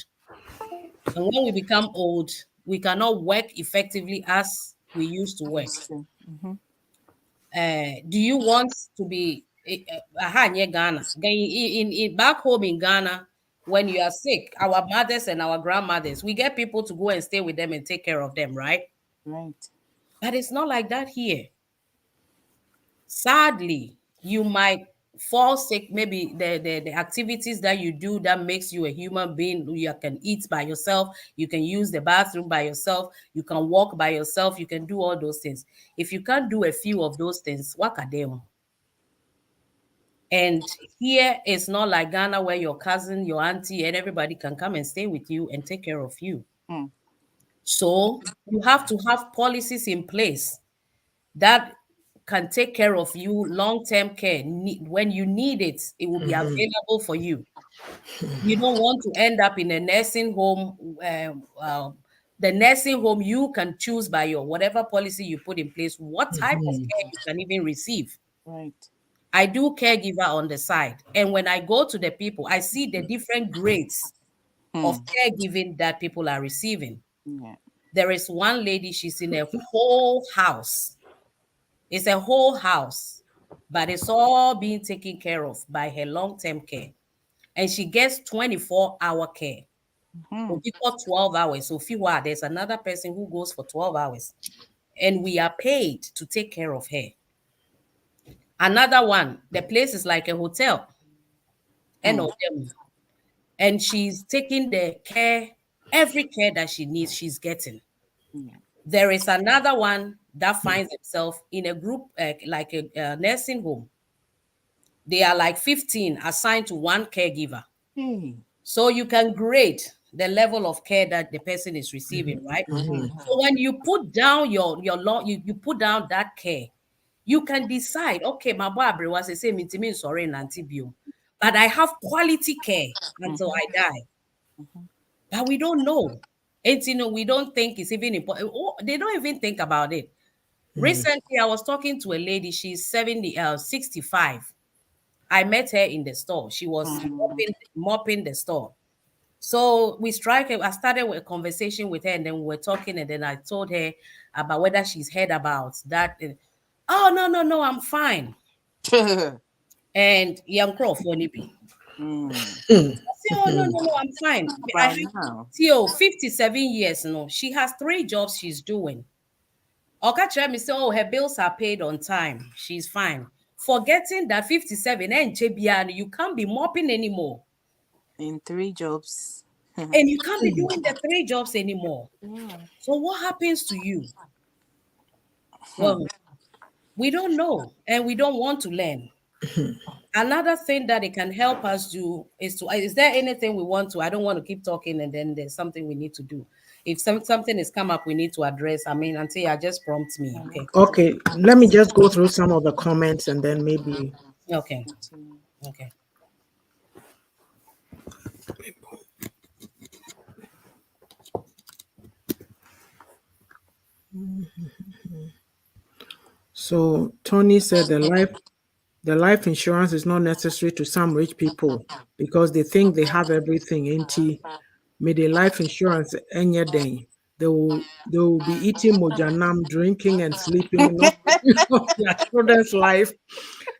And when we become old, we cannot work effectively as we used to work. Used to. Mm-hmm. Do you want to be in Ghana? Back home in Ghana, when you are sick, our mothers and our grandmothers, we get people to go and stay with them and take care of them, right? Right. But it's not like that here. Sadly, you might fall sick. Maybe the activities that you do that makes you a human being. You can eat by yourself, you can use the bathroom by yourself, you can walk by yourself, you can do all those things. If you can't do a few of those things, what are them? And here it's not like Ghana where your cousin, your auntie, and everybody can come and stay with you and take care of you. Mm. So you have to have policies in place. that can take care of you, long-term care. When you need it, it will be available for you. You don't want to end up in a nursing home. The nursing home, you can choose by your whatever policy you put in place what type of care you can even receive. Right. I do caregiver on the side, and when I go to the people, I see the different grades of Hmm. caregiving that people are receiving. Yeah. There is one lady, she's in a whole house. It's a whole house, but it's all being taken care of by her long-term care. And she gets 24-hour care. Hmm. So before 12 hours. So there's another person who goes for 12 hours. And we are paid to take care of her. Another one, the place is like a hotel. Hmm. And she's taking the care, every care that she needs, she's getting. Yeah. There is another one that finds itself in a group, like a nursing home. They are like 15 assigned to one caregiver. Hey. So you can grade the level of care that the person is receiving, right? So when you put down your law, you put down that care, you can decide, okay, my boy was the same intimate sorry and antibio, but I have quality care until I die. But we don't know. It's we don't think it's even important. Oh, they don't even think about it. Recently, I was talking to a lady, she's 65. I met her in the store. She was mopping the store. So I started with a conversation with her, and then we were talking, and then I told her about whether she's heard about that. Oh, no, no, no, I'm fine. And young crow for Nibi. Hmm. I said, oh, no, no, no, I'm fine. I By have now. till 57 years. No, she has 3 jobs she's doing. Okacha me say, oh, her bills are paid on time. She's fine. Forgetting that 57 and you can't be mopping anymore. In 3 jobs. And you can't be doing the 3 jobs anymore. Yeah. So what happens to you? Hmm. Well, we don't know and we don't want to learn. Another thing that it can help us do is there anything we want to? I don't want to keep talking and then there's something we need to do. If something has come up, we need to address. I mean, Auntie, I just prompt me. I Okay. want to Okay, let me just go through some of the comments and then maybe. Okay. continue. Okay. So Tony said the life insurance is not necessary to some rich people because they think they have everything. Into may the life insurance any day. They will be eating mojanam, drinking and sleeping, not thinking of their children's life.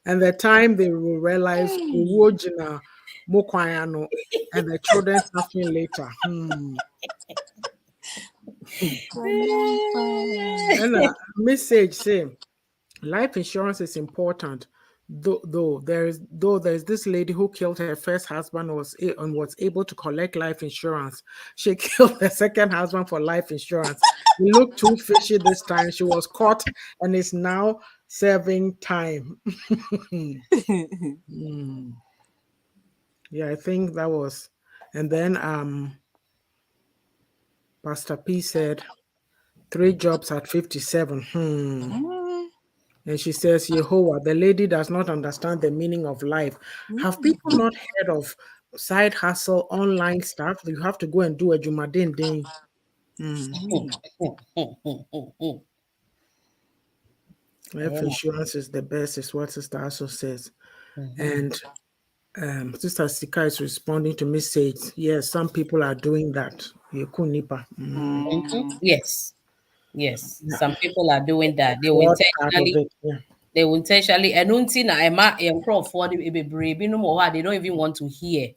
And the time they will realize Hey. "Owo jina mo kwan ano," and the children suffering later. And a message say life insurance is important. Though there's this lady who killed her first husband and was able to collect life insurance. She killed the second husband for life insurance. He looked too fishy this time. She was caught and is now serving time. Hmm. Yeah, I think that was. And then Pastor P said 3 jobs at 57. Hmm. And she says, Yehovah, the lady does not understand the meaning of life. Have people Hmm. not heard of side hustle, online stuff? You have to go and do a Jumadin day. Hmm. Life insurance is the best, is what Sister Also says. And Sister Sika is responding to message. Yes, some people are doing that. Yekunipa. Hmm. Yes. Yes. Yeah, Some people are doing that. what part of it? Yeah. They will intentionally and until Emma and Crawford they don't even want to hear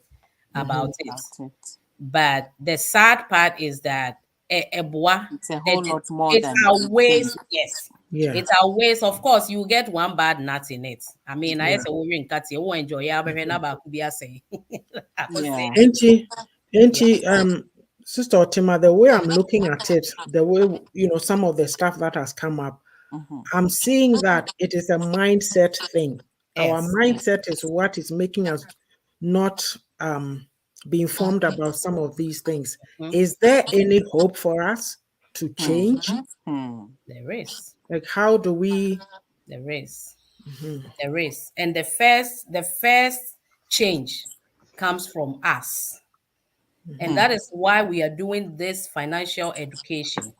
about it. About it. But the sad part is that Eboa, It's a whole it, lot more it than you think. outweighs, yes, Yeah. it outweighs. Of course, you get one bad nut in it. I mean, I Yeah. say we in Katia, we enjoy ya, but na could be a say. I was Yeah. saying, Auntie, Sister Otima, the way I'm looking at it, the way some of the stuff that has come up, Mm-hmm. I'm seeing that it is a mindset thing. Our yes. mindset is what is making us not be informed about some of these things. Mhm. Is there any hope for us? to Hmm. change? Hmm. There is. Like, how do we? There is. Mhm, There is. And the first change comes from us. And Hmm. that is why we are doing this financial education.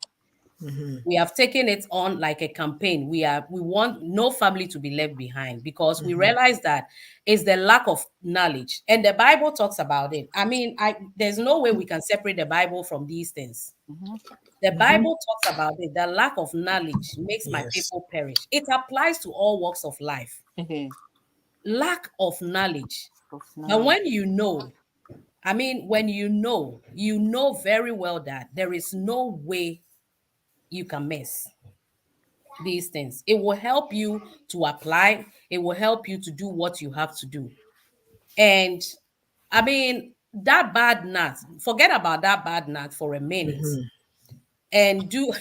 mhm, We have taken it on like a campaign. We want no family to be left behind because we mhm, realize that it's the lack of knowledge. And the Bible talks about it. I mean, there's no way we can separate the Bible from these things. Mhm. The mhm. Bible talks about it. The lack of knowledge makes my Yes. people perish. It applies to all walks of life. Mhm. Lack of knowledge. Of But knowledge. when you know, I mean, when you know very well that there is no way you can miss these things. It will help you to apply, it will help you to do what you have to do. And I mean, that bad nut, forget about that bad nut for a minute Mhm, and do.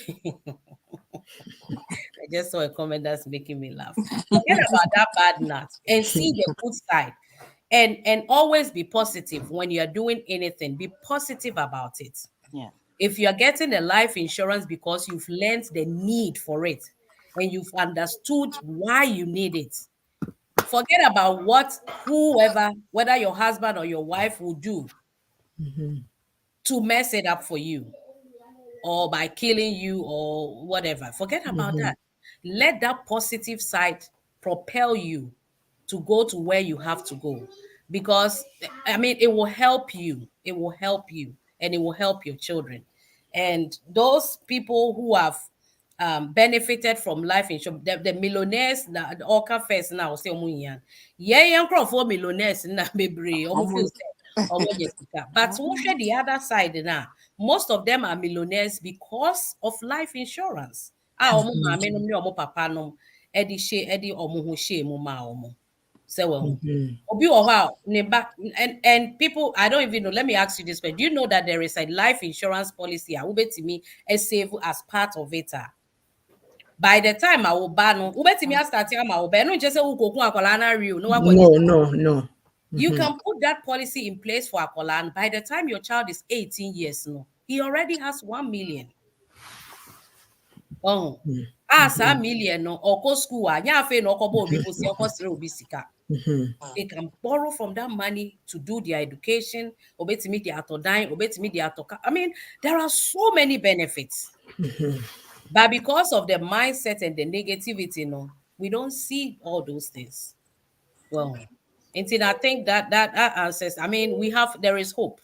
I just saw a comment that's making me laugh. Forget about that bad nut and see the good side. And always be positive when you're doing anything. Be positive about it. Yeah. If you're getting a life insurance because you've learned the need for it and you've understood why you need it, forget about what whoever, whether your husband or your wife, will do mhm, to mess it up for you or by killing you or whatever. Forget about mhm, that. Let that positive side propel you to go to where you have to go. Because, I mean, it will help you. It will help you and it will help your children. And those people who have benefited from life insurance, the millionaires, the Orca first now, say, yeah, young for millionaires, na bebre, almost feel Almost. say, almost Jessica. But look at the other side now. Most of them are millionaires because of life insurance. Ah, omo mhm, maame nom ne omo papa nom edi omo ho hye mu ma omo. Say well. mhm. Obi wɔ hɔ a ne ba and people I don't even know. Let me ask you this question. Do you know that there is a life insurance policy a wobetimi save as part of it? By the time I will ban no, wobetimi start ama wo ba no nche say wo kokun akwala na real no wakɔ. No, no, no. You Mhm, can put that policy in place for akwala and by the time your child is 18 years no, he already has 1 million. Oh. mhm, Saa mhm, million no ɔkɔ school a nya afei na ɔkɔbɔ obi bosi ɔkɔsrɛ obi sika. mhm, They can borrow from that money to do their education, obetimi de atɔ dan, obetimi de atɔ car. I mean, there are so many benefits. mhm. But because of the mindset and the negativity, no, we don't see all those things. Well, until I think that answers. I mean, there is hope.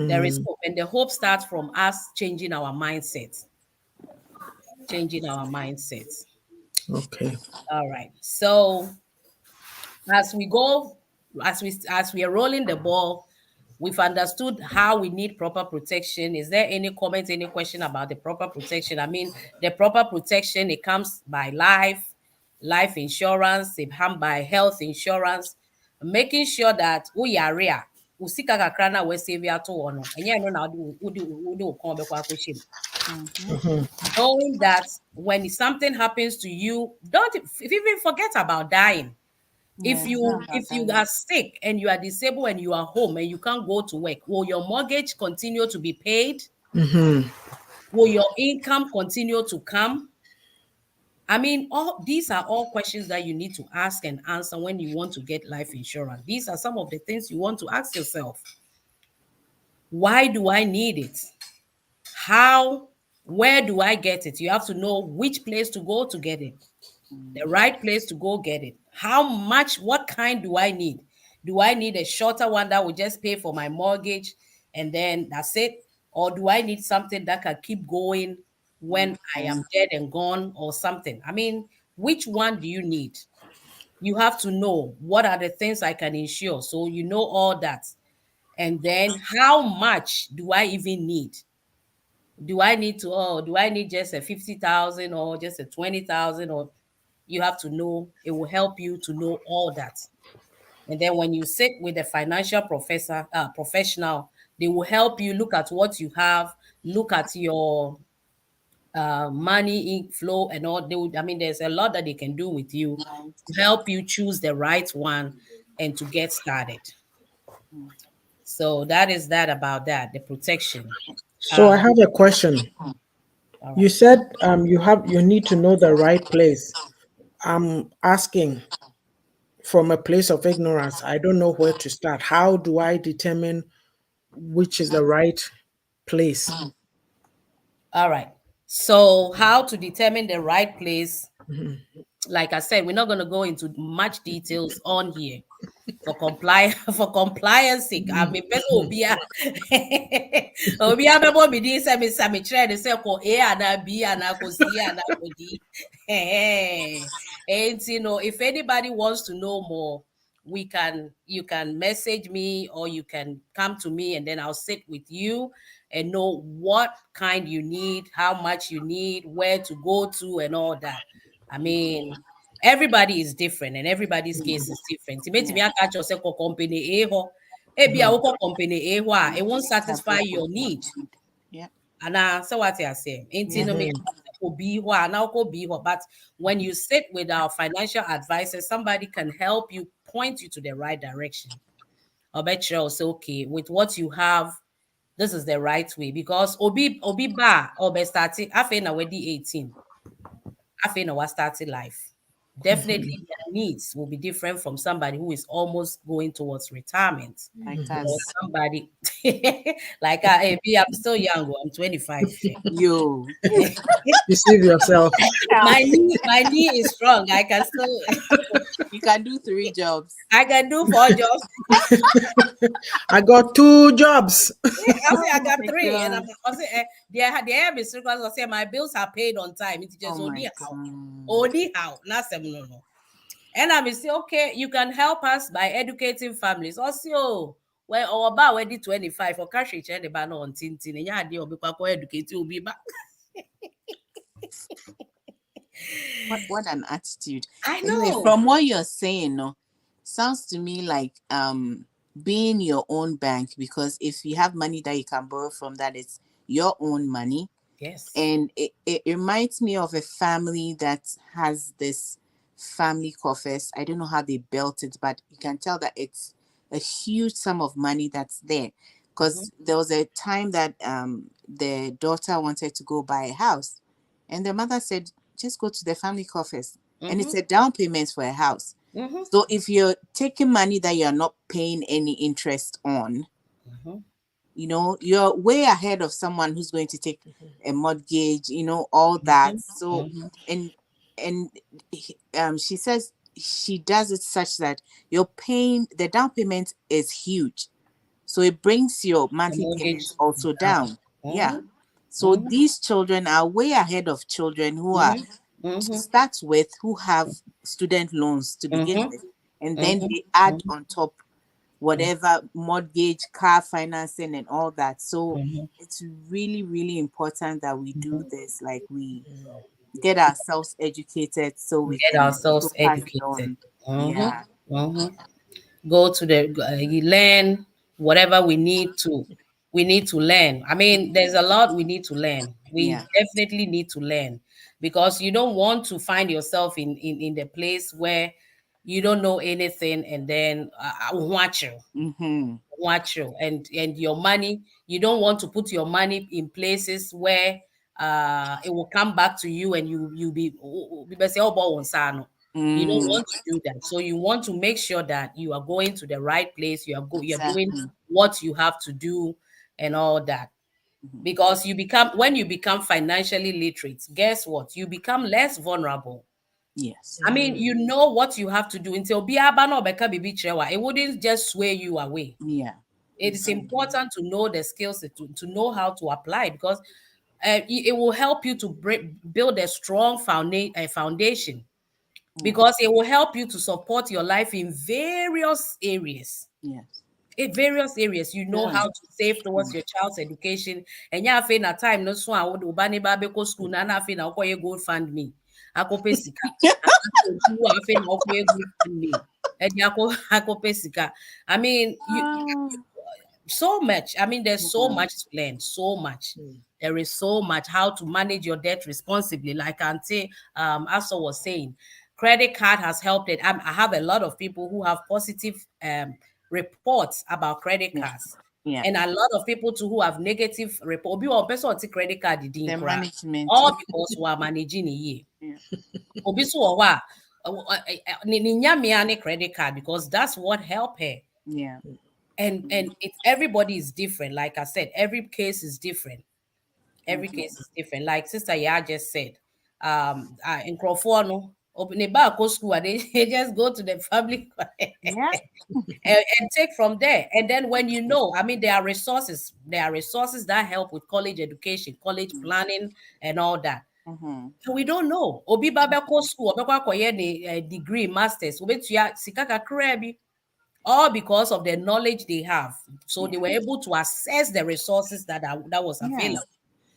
There is Mhm. hope, and the hope starts from us changing our mindset. Changing our mindset. Okay. All right. So as we go, as we are rolling the ball, we've understood how we need proper protection. Is there any comment, any question about the proper protection? I mean, the proper protection, it comes by life insurance, it comes by health insurance, making sure that we are real. Usika kakra na we save ya to ono. Enye no na udi ukon be kwa kweshim. Mhm. Mhm, Knowing that when something happens to you, don't even forget about dying. Yeah, if it's not you about if you that. are sick and you are disabled and you are home and you can't go to work, will your mortgage continue to be paid? mhm, Will your income continue to come? I mean, all these are all questions that you need to ask and answer when you want to get life insurance. These are some of the things you want to ask yourself. Why do I need it? How, where do I get it? You have to know which place to go to get it. The right place to go get it. How much, what kind do I need? Do I need a shorter one that will just pay for my mortgage and then that's it? Or do I need something that can keep going when I Okay. am dead and gone or something? I mean, which one do you need? You have to know what are the things I can insure. So you know all that. And then how much do I even need? Do I need just a 50,000 or just a 20,000 or you have to know, it will help you to know all that. And then when you sit with a financial professional, they will help you look at what you have, look at your money flow and all. I mean, there's a lot that they can do with you Right. to help you choose the right one and to get started. Mm. So that is that about that, the protection. So I Um, have a question. All You right. said you need to know the right place. I'm asking from a place of ignorance. I don't know where to start. How do I determine which is the right place? All right. So, how to determine the right place? Mhm. Like I said, we're not going to go into much details on here for compliance for compliance sake. I mean, person will be a will be a member me this me try to say ko A and B and ko C and ko D. And you know, if anybody wants to know more, you can message me or you can come to me and then I'll sit with you and know what kind you need, how much you need, where to go to, and all that. I mean, everybody is different and everybody's case is different. Maybe Yeah. I catch yourself ko company A ho. Ebi a Mhm. wokɔ company A hɔ a, it won't satisfy Cover your what you need. need. Yeah. And so what I say, ain't Yeah. no me Mhm. ko be hɔ a na wokɔ be hɔ. But when you sit with our financial advisor, somebody can help you point you to the right direction. I bet you also okay with what you have. This is the right way because obi ba or be starting. I feel now we're 18. I feel now we're starting life. Definitely their needs will be different from somebody who is almost going towards retirement Like or us. somebody like hey, I'm still young. I'm 25. You. Deceive yourself. My knee is strong. I can still You can do 3 jobs. I can do 4 jobs. I got two jobs. I say I Oh got my three, and god. I say they have been because I say my bills are paid on time. It's Oh just my god. only how, not seven no. And I say okay, you can help us by educating families. Also, well, or about when 25 or cash each and the banner on tintin and yeah, deal be educate you be back. What an attitude. I Anyway, know. from what you're saying, no, sounds to me like being your own bank, because if you have money that you can borrow from, that it's your own money. Yes. And it reminds me of a family that has this family coffers. I don't know how they built it, but you can tell that it's a huge sum of money that's there. Mm-hmm. Because there was a time that the daughter wanted to go buy a house, and the mother said, just go to the family coffers, and Mm-hmm. it's a down payment for a house. Mm-hmm. So if you're taking money that you're not paying any interest on, Mm-hmm. you're way ahead of someone who's going to take a mortgage, all that. So Mm-hmm. and and she says she does it such that you're paying, the down payment is huge, so it brings your The monthly mortgage payments also down. down. Yeah. Mm-hmm. So Mm-hmm. these children are way ahead of children who are, Mm-hmm. to Mm-hmm. start with, who have student loans to begin Mm-hmm. with, and then Mm-hmm. they add Mm-hmm. on top whatever mortgage, car financing, and all that. So Mm-hmm. it's really, really important that we do Mm-hmm. this. Like, we get ourselves educated so we Get can ourselves also pass it educated. on. Mm-hmm. Yeah. Mm-hmm. Go to you learn whatever we need to learn. I mean, there's a lot we need to learn. Yeah. We definitely need to learn because you don't want to find yourself in the place where you don't know anything and then watch you Mm-hmm. and your money, you don't want to put your money in places where it will come back to you and you be say, "Oh, boy, Wonsano." You don't Mm, want to do that. So you want to make sure that you are going to the right place, you're doing exactly. what you have to do and all that. Mhm. Because when you become financially literate, guess what? You become less vulnerable. Yes. I mean, you know what you have to do until it wouldn't just sway you away. Yeah. It is important to know the skills to know how to apply it because it will help you to build a strong foundation Mm, because it will help you to support your life in various areas. yes. In various areas, you know Yeah. how to save towards Mm, your child's education. And yeah, na time no so I would ubani babeko school na na fe na okoye go fund me. Akope sika. Who afe na okoye go fund me. And akope sika. I mean, ah, so much. I mean, there's so mm, much to learn. So much. There is so much how to manage your debt responsibly. Like Auntie Asa was saying, credit card has helped it. I have a lot of people who have positive reports about credit yeah. cards. Yeah. And a lot of people too who have negative report. Obi or person take credit card didn't The cry. management. All because we are managing a year. Yeah. Obi so wa ni nyamia ne credit card because that's what help her. Yeah. And it's everybody is different. Like I said, every case is different. Every Mhm. case is different. Like Sister Ya just said, in Crawford, no, ne ba go school, and they, they just go to the family Yeah. and take from there. And then when you know, I mean, there are resources that help with college education, college planning, and all that. Mm-hmm. So we don't know. Obi babe ko school, obi kwa koye the degree, masters, obi tuya sikaka krebi, all because of the knowledge they have. So Yeah. they were able to assess the resources that was Yeah. available.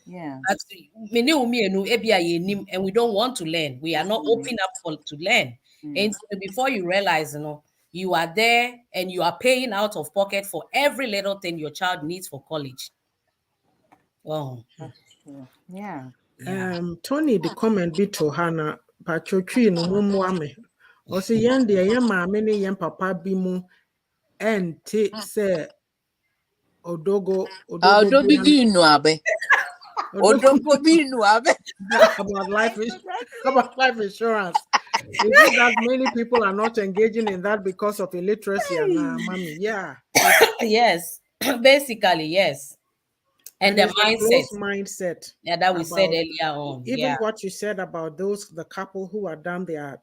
Yeah. But many umienu ebia yenim, and we don't want to learn. We are not Mhm. open up for to learn. Mm. And so before you realize, you are there and you are paying out of pocket for every little thing your child needs for college. Oh, That's true. Yeah. yeah. Tony the comment bi to Hana patwotwi no mumwa me. O se yen de yen maame ne yen papa bi mu ente se odogo bi Odobi inu abe. odogo Odogo inu abe. about I life forgot it. about life insurance. Is it that many people are not engaging in that because of illiteracy and mommy? Yeah, Yes. Basically, yes. And and the it's a mindset, closed mindset yeah, that we said about earlier on. even Yeah. what you said about the couple who are done their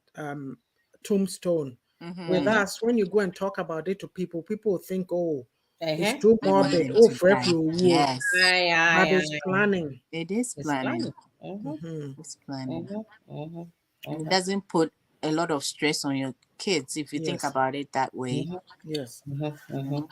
tombstone. With Mm-hmm. us, when you go and talk about it to people, people think, oh, it's Uh-huh. too We want morbid. them Oh, to frep die. you, Yes. Aye, but aye, it's aye. planning. It is It's planning. planning. Mm-hmm. Hmm. It's planning. Mm-hmm. Mm-hmm. And it Mm-hmm. doesn't put a lot of stress on your kids if you think Yes, about it that way. Mm-hmm. yes. Mm-hmm. You Mm-hmm. know?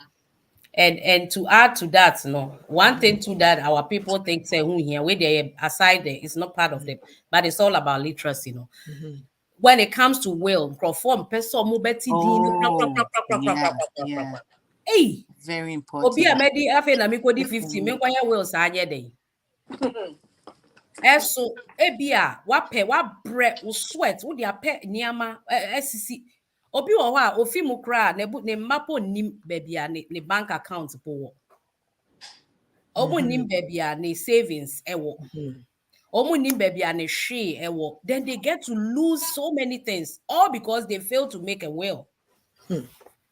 And to add to that, one thing to that our people think say who here where they aside there, it's not part of them, but it's all about literacy. Hmm. When it comes to will, perform person mo beti din Oh, yeah, yeah. hey, Very obi a important. medi afe na me kodi 50 me kwanya will sa anye den. Eso ebia wape wabre wo sweat wo de apɛ niama esisi obi wo hɔ a ofi mu kra ne mapo nim baabi a ne bank account po wo omo nim Hmm. baabi a ne savings ɛwɔ Hmm. omo nim baabi a ne hwe ɛwɔ then they get to lose so many things all because they fail to make a will. Hmm.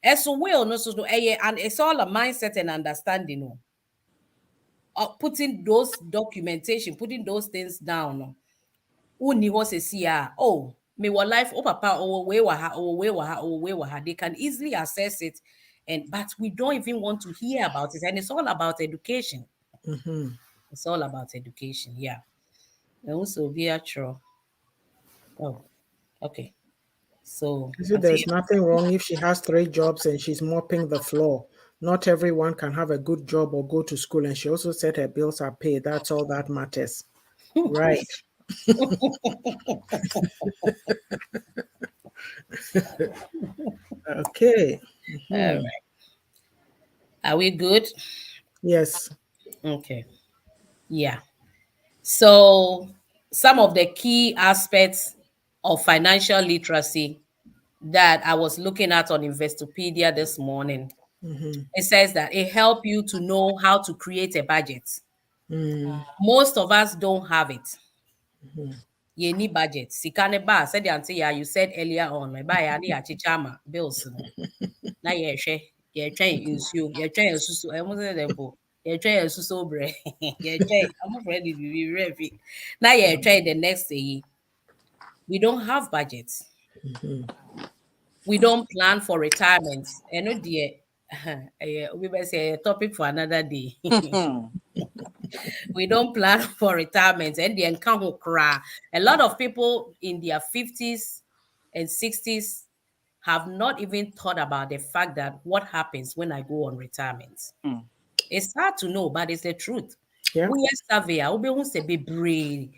Eso will no so and it's all a mindset and understanding no. Putting those documentation, putting those things down no. Uni was a seer. Oh, me wa life. Oh, papa. Oh, we wa ha. Oh, we wa ha. Oh, we wa ha. They can easily access it, and but we don't even want to hear about it. And it's all about education. Hmm. It's all about education. Yeah. And also be true. Oh, okay. So You see, I see. there's nothing wrong if she has 3 jobs and she's mopping the floor. Not everyone can have a good job or go to school, and she also said her bills are paid. That's all that matters, right? Okay. All Hmm. right. Are we good? Yes. Okay. Yeah. So some of the key aspects of financial literacy that I was looking at on Investopedia this morning. Hmm. It says that it helps you to know how to create a budget. Mm. Most of us don't have it. Hmm. You need budget. Sikane ba said the auntie ya you said earlier on, my buy ani achichama bills no. Na ye hwe, ye twen insuo, ye twen asusu, e mo se dem po. Ye twen asusu bre. Ye twen, I'm afraid it will be refi. Na ye twen the next day. We don't have budgets. Hmm. We don't plan for retirement. And no dear, we may say a topic for another day. We don't plan for retirement. And the encounter cry. A lot of people in their 50s and 60s have not even thought about the fact that what happens when I go on retirement. Mm. It's hard to know, but it's the truth. Yeah. We are survey, I will say be brave.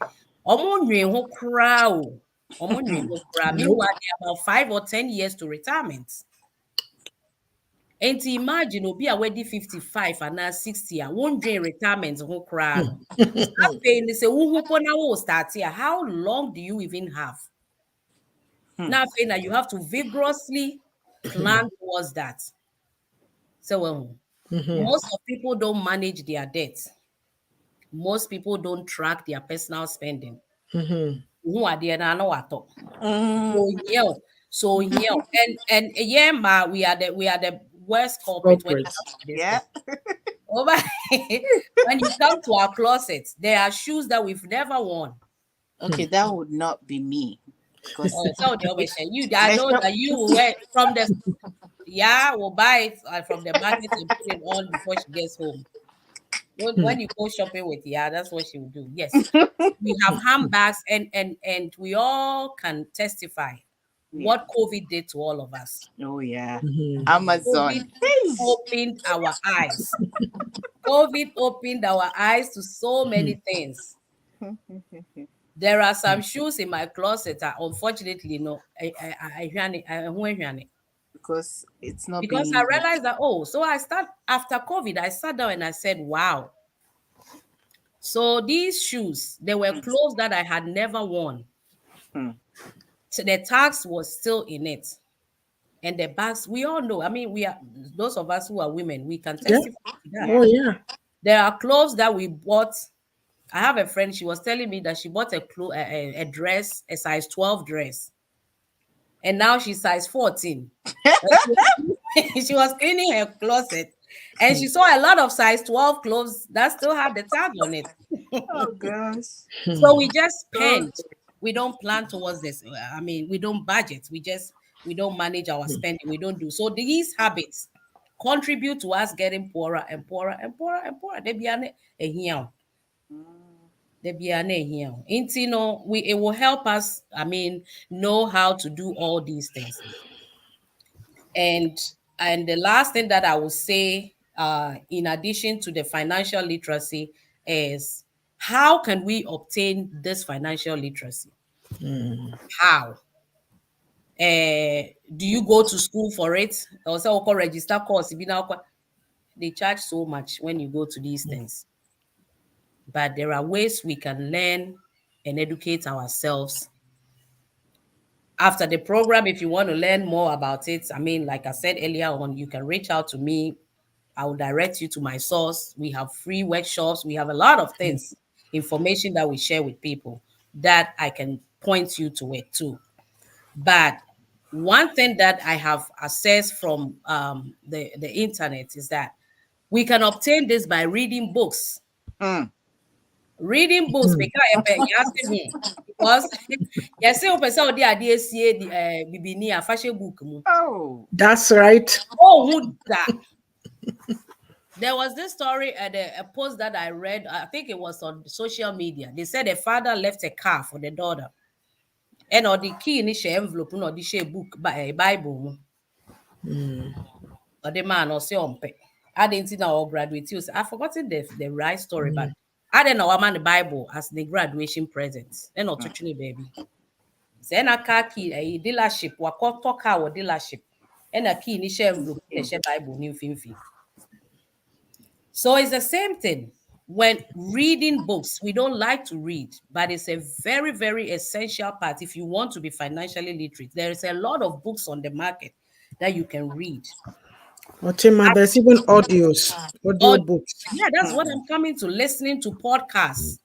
Omo nwen ho kra o. Omo nwen ho kra. Nope. Meanwhile, they are about 5 or 10 years to retirement. And to imagine obi a wedi 55 and now 60 a won't drain retirement ho kra no. Afei they say wo po na wo start here. How long do you even have? Now afei na you have to vigorously plan towards that. So well. Mm-hmm. Most of people don't manage their debts. Most people don't track their personal spending. Mm-hmm. Who are they na no ato. Mm, So yeah, so yeah, and yeah, ma, we are the worst culprit when it Corporate. comes to this yeah. thing. Over when you come to our closets, there are shoes that we've never worn. Okay, that would not be me because So the always say, you, I my know shop. that you will wear from the, yeah, will buy it from the market and put it on before she gets home. When you go shopping with, yeah, that's what she will do. Yes, we have handbags, and we all can testify Yeah. what COVID did to all of us. Oh yeah. Mm-hmm. COVID Amazon. Hey. opened our eyes. COVID opened our eyes to so many things. There are some shoes in my closet that unfortunately no, I Because it's not because I being used. realized that, oh, so I start after COVID, I sat down and I said, wow. So these shoes, they were Mm, clothes that I had never worn. mm, So the tags was still in it. And the bags, we all know. I mean, we are those of us who are women, we can Yeah. testify to that. Oh, yeah. yeah. There are clothes that we bought. I have a friend, she was telling me that she bought a dress, a size 12 dress, and now she's size 14. She was cleaning her closet and she saw a lot of size 12 clothes that still have the tag on it. Oh gosh. So we just So spend. We don't plan towards this. I mean, we don't budget. We don't manage our spending. We don't do. So these habits contribute to us getting poorer and poorer and poorer and poorer. They be a here. mm, They be here. You know, it will help us, I mean, know how to do all these things. And the last thing that I will say, in addition to the financial literacy, is how can we obtain this financial literacy? Mm. How? Do you go to school for it? Or say, okay, register course. If you now they charge so much when you go to these things. But there are ways we can learn and educate ourselves. After the program, if you want to learn more about it, I mean, like I said earlier on, you can reach out to me. I will direct you to my source. We have free workshops. We have a lot of things, information that we share with people that I can point you to it too. But one thing that I have assessed from the internet is that we can obtain this by reading books. mm. Reading books Mm. because because yes, person the idea see the bibini a fashion book mu. Oh. That's right. Oh, who that? There was this story at a post that I read. I think it was on social media. They said a father left a car for the daughter, and or the key in the envelope, no, the book by a Bible, Mm. or the man or say on pay. I didn't see now or graduate. I forgotten the right story, but Mm. I didn't know a man the Bible as the graduation present. And not Mm, touching baby. Say na car key a dealership, wakɔ car or dealership, and a key in the envelope, the mm. Bible new fin. So it's the same thing. When reading books, we don't like to read, but it's a very, very essential part if you want to be financially literate. There is a lot of books on the market that you can read. Otima, there's even audio Or books. yeah, that's what Mm. I'm coming to, listening to podcasts,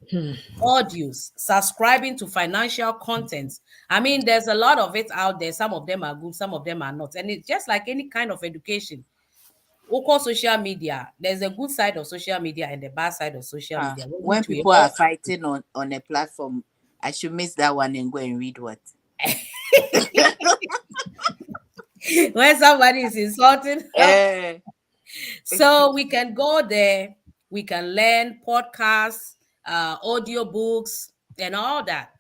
audios, subscribing to financial content. I mean, there's a lot of it out there. Some of them are good, some of them are not. And it's just like any kind of education. Oko social media, there's a good side of social media and the bad side of social media, When which we people are all fighting on a platform, I should miss that one and go and read what? when somebody is insulting. Eh. So we can go there, we can learn podcasts, audio books, and all that.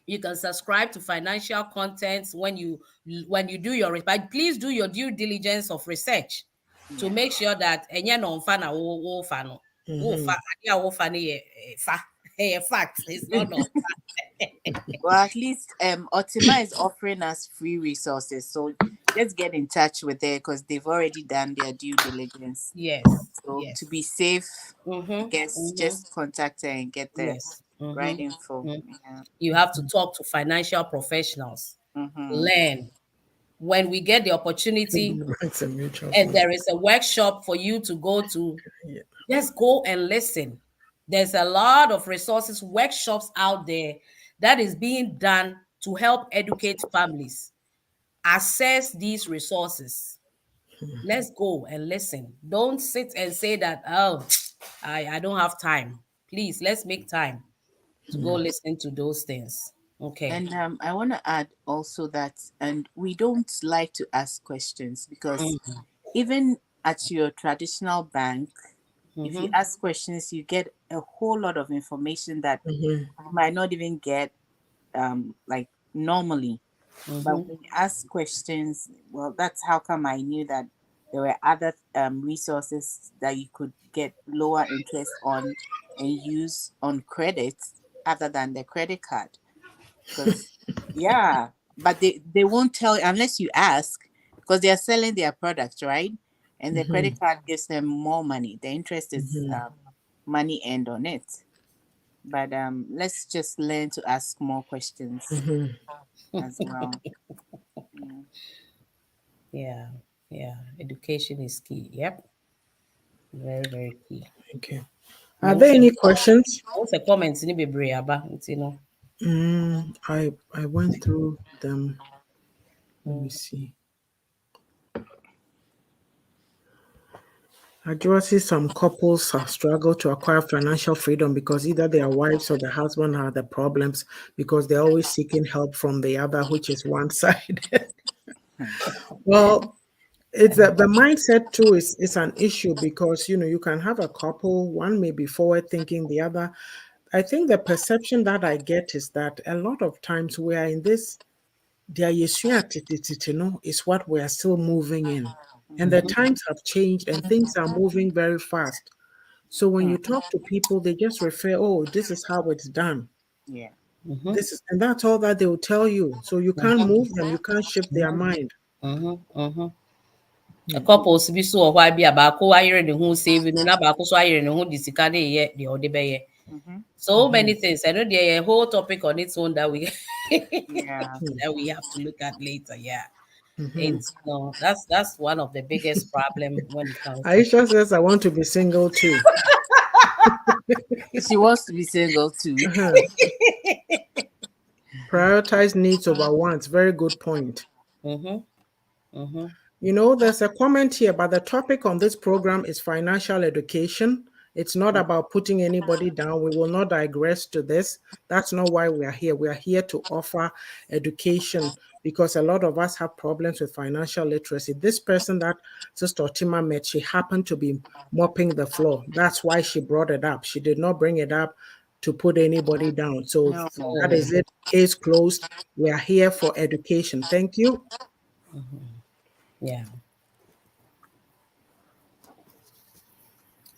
You can subscribe to financial contents when you do your, but please do your due diligence of research to Yeah. make sure that any non fan wo fan wo Mm-hmm. fa ade wo fa fa fact, it's not no. Well, at least Otima is offering us free resources, so just get in touch with them because they've already done their due diligence. Yes, So to yes. be safe, I Mm-hmm, guess mm-hmm. just contact her and get the Yes. right info. Mm-hmm. Yeah. You have to talk to financial professionals. Mm-hmm. Learn. when we get the opportunity It's a mutual and fund. there is a workshop for you to go to, Yeah. just go and listen. There's a lot of resources, workshops out there that is being done to help educate families. Access these resources. Let's go and listen. Don't sit and say that, oh, I don't have time. Please, let's make time to go listen to those things. Okay. And I want to add also that, and we don't like to ask questions because even at your traditional bank, if you Mm-hmm. ask questions, you get a whole lot of information that you might not even get like normally. But Mm-hmm. when you ask questions, well, that's how come I knew that there were other resources that you could get lower interest on and use on credit other than the credit card. Because, yeah, but they won't tell unless you ask because they are selling their products, right? And the credit card gives them more money. The interest is money earned on it. But let's just learn to ask more questions as well. Yeah. Yeah. Yeah. Education is key. Yep. Very, very key. Okay. Are No, there any questions? also comments in the aba, you know. I went through them. Let me see. I do see some couples have struggled to acquire financial freedom because either their wives or the husband have the problems because they're always seeking help from the other, which is one side. Hmm. Well, it's the mindset too is an issue because you can have a couple, one may be forward thinking, the other. I think the perception that I get is that a lot of times we are in this their yesua titititi no is what we are still moving in. And the Mm-hmm. times have changed and things are moving very fast. So when Hmm. you talk to people, they just refer, oh, this is how it's done. Yeah. Mm-hmm. This is and that's all that they will tell you. So you can't move them, you can't shift their Mm-hmm. mind. Mm-hmm. Mm-hmm. A Hmm. couple bi so wɔ hɔ a bi a baako ayere ne ho save no na baako so ayere ne ho de sika de yɛ deɛ ɔde bɛyɛ. Mm-hmm. So many things. I know there a whole topic on its own that we Yeah. that we have to look at later. Yeah. Hmm. It's no, that's one of the biggest problem when it comes to Aisha says, I want to be single too. She wants to be single too. Uh-huh. Prioritize needs over wants. Very good point. mm-hmm, mm-hmm, There's a comment here, but the topic on this program is financial education. It's not about putting anybody down. We will not digress to this. That's not why we are here. We are here to offer education because a lot of us have problems with financial literacy. This person that Sister Otima met, she happened to be mopping the floor. That's why she brought it up. She did not bring it up to put anybody down. So No. that is it. Case closed. We are here for education. Thank you. yeah.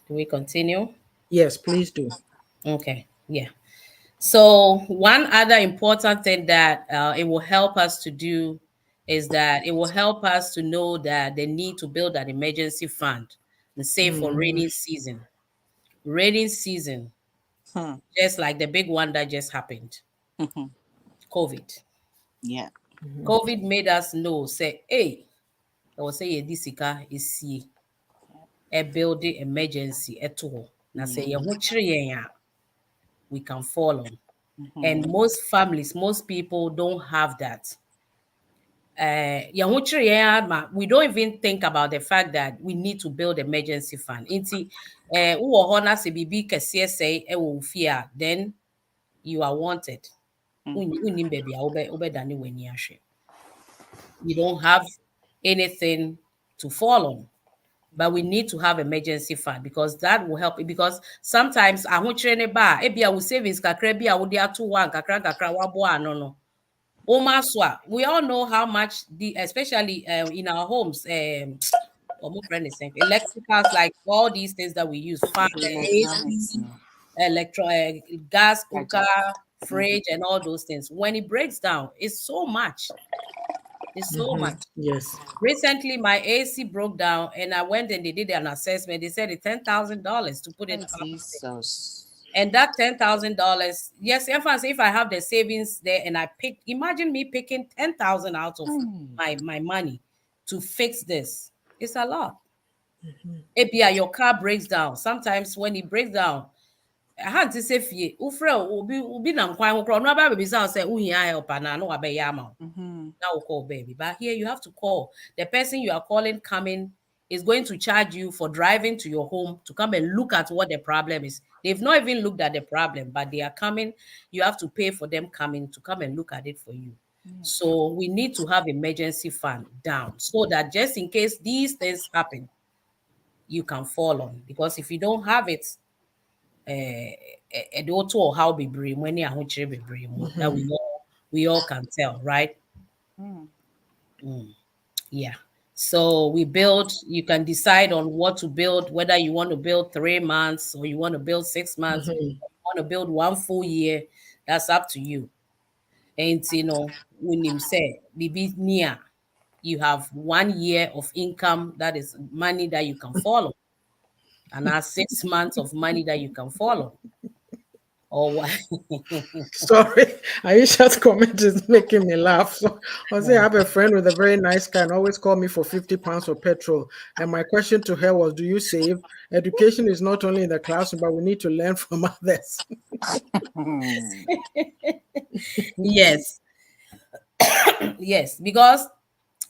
Do we continue? Yes, please do. Okay, yeah. So one other important thing that it will help us to do is that it will help us to know that they need to build an emergency fund and save for Mhm. rainy season. Rainy season, Hmm. just like the big one that just happened, Mhm. COVID. Yeah. COVID made us know, say, hey, I will say this is see a building emergency at all. Now say Yeah. we can fall on. Mhm. And most families, most people don't have that. We don't even think about the fact that we need to build emergency fund. Inti wowɔ hɔ na sɛ biribi kɛseɛ sɛe ɛwɔ wo fie a, then you are wanted. Mhm. Wonnim baabi a wobɛdane w'ani ahwɛ. You don't have anything to fall on. But we need to have emergency fund because that will help. Because sometimes ahokyere ne ba a, ebia wo savings kakra bi a wode ato hɔ a nkakra nkakra waboa ano no. Omaswa, we all know how much especially in our homes, my friend is saying electricals, like all these things that we use, fan, The electronics, AC, no. gas cooker, Gadgets. Mhm. fridge, and all those things. When it breaks down, it's so much. It's so Mhm. much. Yes. Recently, my AC broke down, and I went and they did an assessment. They said it's $10,000 to put it Oh, up. Jesus. And that $10,000, yes, if I have the savings there and I pick, imagine me picking 10,000 out of Mm. my money to fix this. It's a lot. Mhm. API, your car breaks down. Sometimes when it breaks down, I had to say, Ufre, ubi na nkwan hokro. No aba baby say, uhia help na no abe yama. Mm-hmm. Now we'll call baby. But here you have to call. The person you are calling coming is going to charge you for driving to your home to come and look at what the problem is. They've not even looked at the problem, but they are coming. You have to pay for them coming to come and look at it for you. Yeah. So we need to have emergency fund down so that just in case these things happen, you can fall on. Because if you don't have it, the auto how be bring when you be bring that Mhm. we all can tell, right? Mm. Mm. Yeah. So we build, you can decide on what to build, whether you want to build 3 months or you want to build 6 months, Mhm. or you want to build 1 full year. That's up to you. And when him say be near, you have 1 year of income that is money that you can follow, and that's 6 months of money that you can follow. Or what? Sorry, Aisha's comment is making me laugh. So I say I Yeah. have a friend with a very nice car and always call me for 50 pounds for petrol. And my question to her was, do you save? Education is not only in the classroom, but we need to learn from others. Mm. Yes, yes, because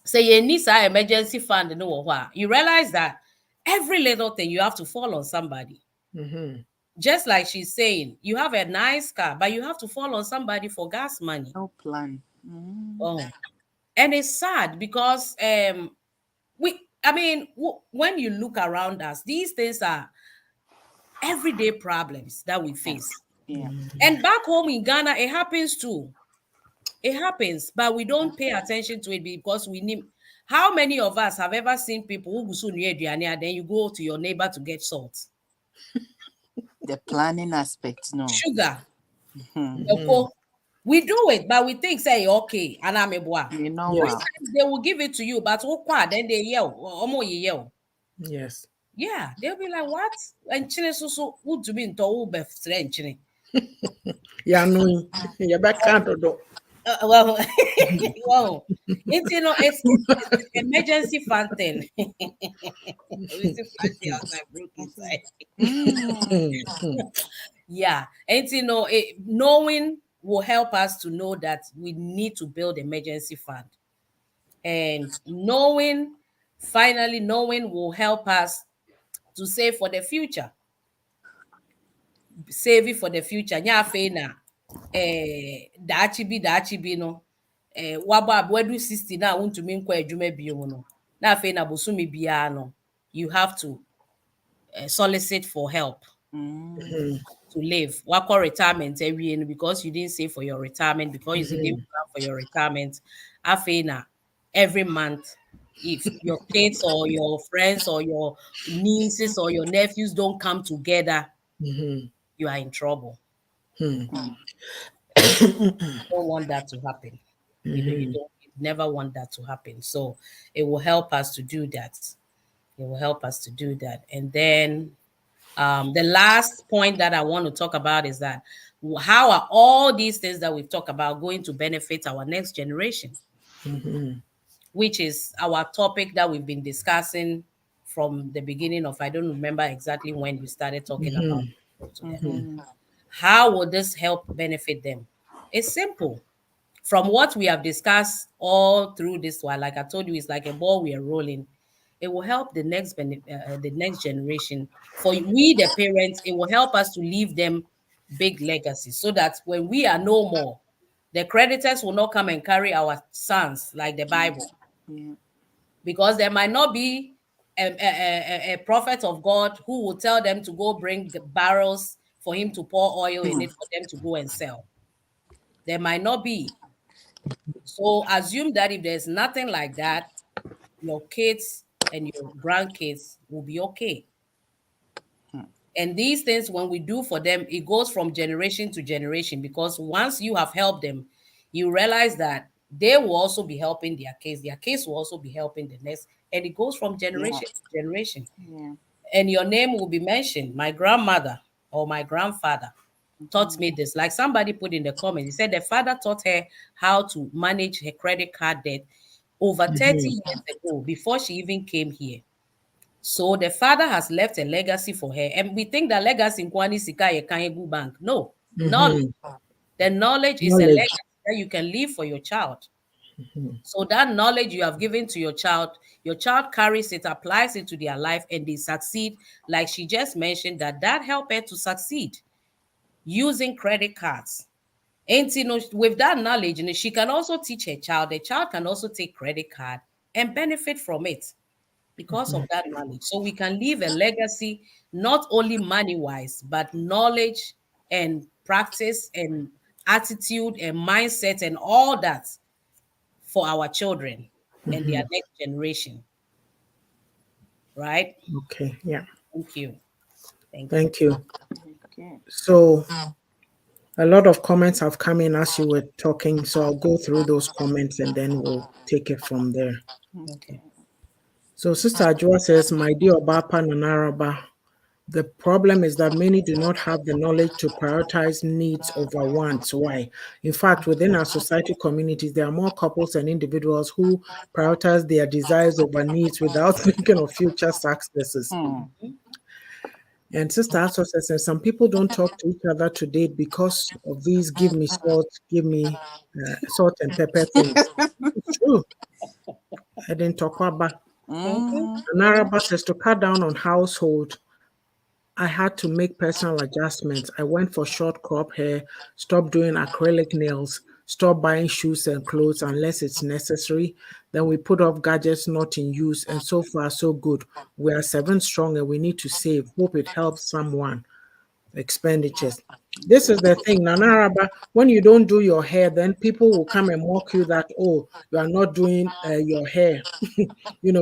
say you need some emergency fund, no what you realize that every little thing you have to fall on somebody. Mhm. Just like she's saying, you have a nice car, but you have to fall on somebody for gas money. No plan. Mm. Oh, and it's sad because I mean, when you look around us, these things are everyday problems that we Yeah. face. Yeah. And back home in Ghana, it happens too. It happens, but we don't pay attention to it because we need. How many of us have ever seen people who go so near Diane, and then you go to your neighbor to get salt, The planning aspect, no. sugar, Mm. Mhm. okay? We do it, but we think say okay, and I'm a boy. You know Yes. what? Sometimes they will give it to you, but then they yell, omo ye yell. Yes. Yeah, they'll be like, what? And chine so would to be in to be chine. Yeah, no. Yeah, back can't do. Well, well, it's emergency fund thing. We see fancy outside broke inside. Mm. Yeah, and knowing will help us to know that we need to build emergency fund, and knowing will help us to save for the future. Saving for the future. Nya afei na daakye bi no wabɔ wadu 60 na wontumi nkɔ adwuma bio no. Na afei na bosome biara no you have to solicit for help Mm. Mhm. to live. Wakɔ retirement every no because you didn't save for your retirement, because you didn't Mhm. plan for your retirement. Afei na every month, if your kids or your friends or your nieces or your nephews don't come together, Mhm. you are in trouble. Mhm. Mm. Don't want that to happen. Mhm. You never want that to happen. So it will help us to do that. It will help us to do that. And then the last point that I want to talk about is that how are all these things that we've talked about going to benefit our next generation, Mhm. which is our topic that we've been discussing from the beginning of, I don't remember exactly when we started talking about Mhm. it together. Mhm. Mm-hmm. How will this help benefit them? It's simple. From what we have discussed all through this while, like I told you, it's like a ball we are rolling. It will help the next generation. For we, the parents, it will help us to leave them big legacies, so that when we are no more, the creditors will not come and carry our sons like the Bible, Yeah. because there might not be a prophet of God who will tell them to go bring barrels for him to pour oil in it for them to go and sell. There might not be. So assume that if there's nothing like that, your kids and your grandkids will be okay. And these things, when we do for them, it goes from generation to generation, because once you have helped them, you realize that they will also be helping their kids. Their kids will also be helping the next. And it goes from Yeah. generation to generation. Yeah. And your name will be mentioned. My grandmother. or my grandfather taught me this. Like somebody put in the comments, he said the father taught her how to manage her credit card debt over 30 Mhm. years ago before she even came here. So the father has left a legacy for her. And we think that legacy in Kwani Sika Yekanyebu Bank. No, knowledge. Mhm. The knowledge is a Knowledge. legacy that you can leave for your child. Mhm. So that knowledge you have given to your child carries it, applies it to their life, and they succeed. Like she just mentioned, that helped her to succeed using credit cards. And you know, with that knowledge, you know, she can also teach her child. The child can also take credit card and benefit from it because of that knowledge. So we can leave a legacy, not only money wise, but knowledge and practice and attitude and mindset and all that for our children and their Mhm. next generation. Right? Okay. Yeah. Thank you. Thank you. Thank you. Okay. So a lot of comments have come in as you were talking, so I'll go through those comments and then we'll take it from there. Okay. Okay. So Sister Ajua says, "My dear Obapa Nanaraba, the problem is that many do not have the knowledge to prioritize needs over wants. Why? In fact, within our society communities, there are more couples and individuals who prioritize their desires over needs without thinking of future successes." Hmm. And Sister also says, "And some people don't talk to each other to date because of these give me salt, give me salt and pepper things." It's true. I didn't talk about. Mhm. Mm-hmm. Naraba says to cut down on household I had to make personal adjustments. I went for short crop hair, stopped doing acrylic nails, stopped buying shoes and clothes unless it's necessary. Then we put off gadgets not in use, and so far, so good. We are seven strong and we need to save. Hope it helps someone. Expenditures. This is the thing, Nana Araba, when you don't do your hair, then people will come and mock you that, oh, you are not doing your hair,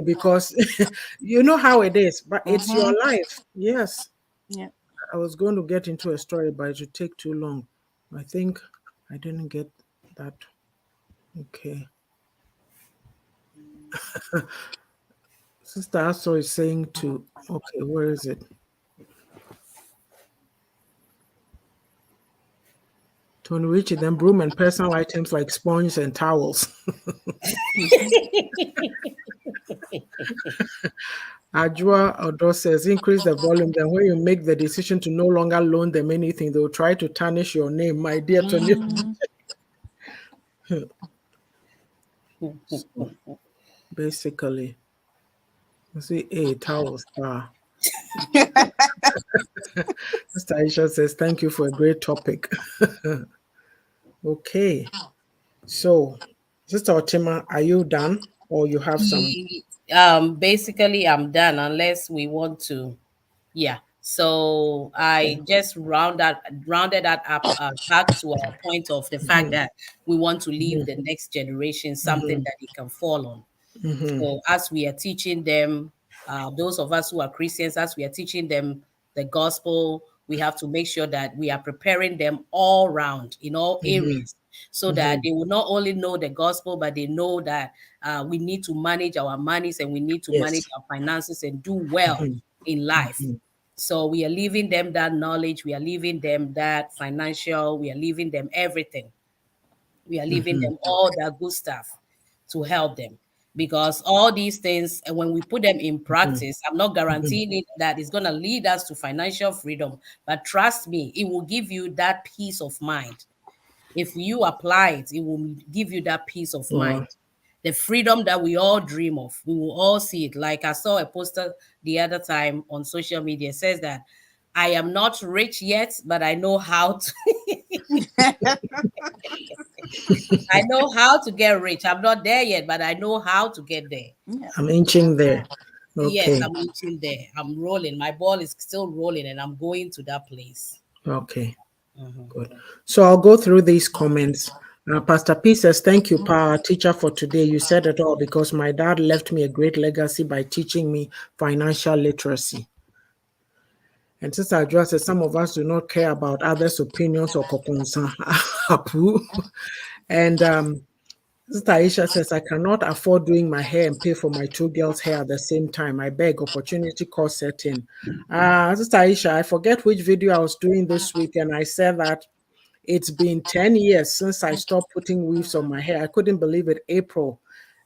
because you know how it is, but it's your Mm-hmm. life. Yes. Yeah. I was going to get into a story, but it would take too long. I think I didn't get that. Okay. Sister Aso is saying to, okay, where is it? To enrich it, then broom and personal items like sponges and towels. Ajua Odo says, increase the volume. Then when you make the decision to no longer loan them anything, they'll try to tarnish your name, my dear Tony. Mm-hmm. So basically, you see, hey, towels. Sister Aisha says, thank you for a great topic. Okay. So, Sister Otima, are you done or you have some? Basically I'm done unless we want to. Yeah. So I just rounded that up back to our point of the fact Mhm, that we want to leave mhm, the next generation something mhm, that they can fall on. mhm. So as we are teaching them, those of us who are Christians, as we are teaching them the gospel, we have to make sure that we are preparing them all round in all Mhm, areas, so that mhm. they will not only know the gospel, but they know that we need to manage our monies and we need to manage Yes. our finances and do well Mhm, in life. mhm, So we are leaving them that knowledge, we are leaving them that financial, we are leaving them everything. We are leaving mhm. them all that good stuff to help them. Because all these things, and when we put them in Mhm, practice, I'm not mhm. guaranteeing it that it's going to lead us to financial freedom. But trust me, it will give you that peace of mind. If you apply it, it will give you that peace of mind. Wow. The freedom that we all dream of. We will all see it. Like I saw a poster the other time on social media, it says that I am not rich yet, but I know how to I know how to get rich. I'm not there yet, but I know how to get there. Yeah. I'm inching there. Yes, Okay. I'm reaching there. I'm rolling. My ball is still rolling, and I'm going to that place. Okay. Mhm. Good. So I'll go through these comments. Pastor P says, thank you, Power Teacher, for today. You said it all because my dad left me a great legacy by teaching me financial literacy. And Sister Adjoa says, some of us do not care about others' opinions or kokonsa. Apu. And Sister Aisha says, I cannot afford doing my hair and pay for my two girls' hair at the same time. I beg, opportunity cost setting. Sister Aisha, I forget which video I was doing this week, and I said that it's been 10 years since I stopped putting weaves on my hair. I couldn't believe it, April.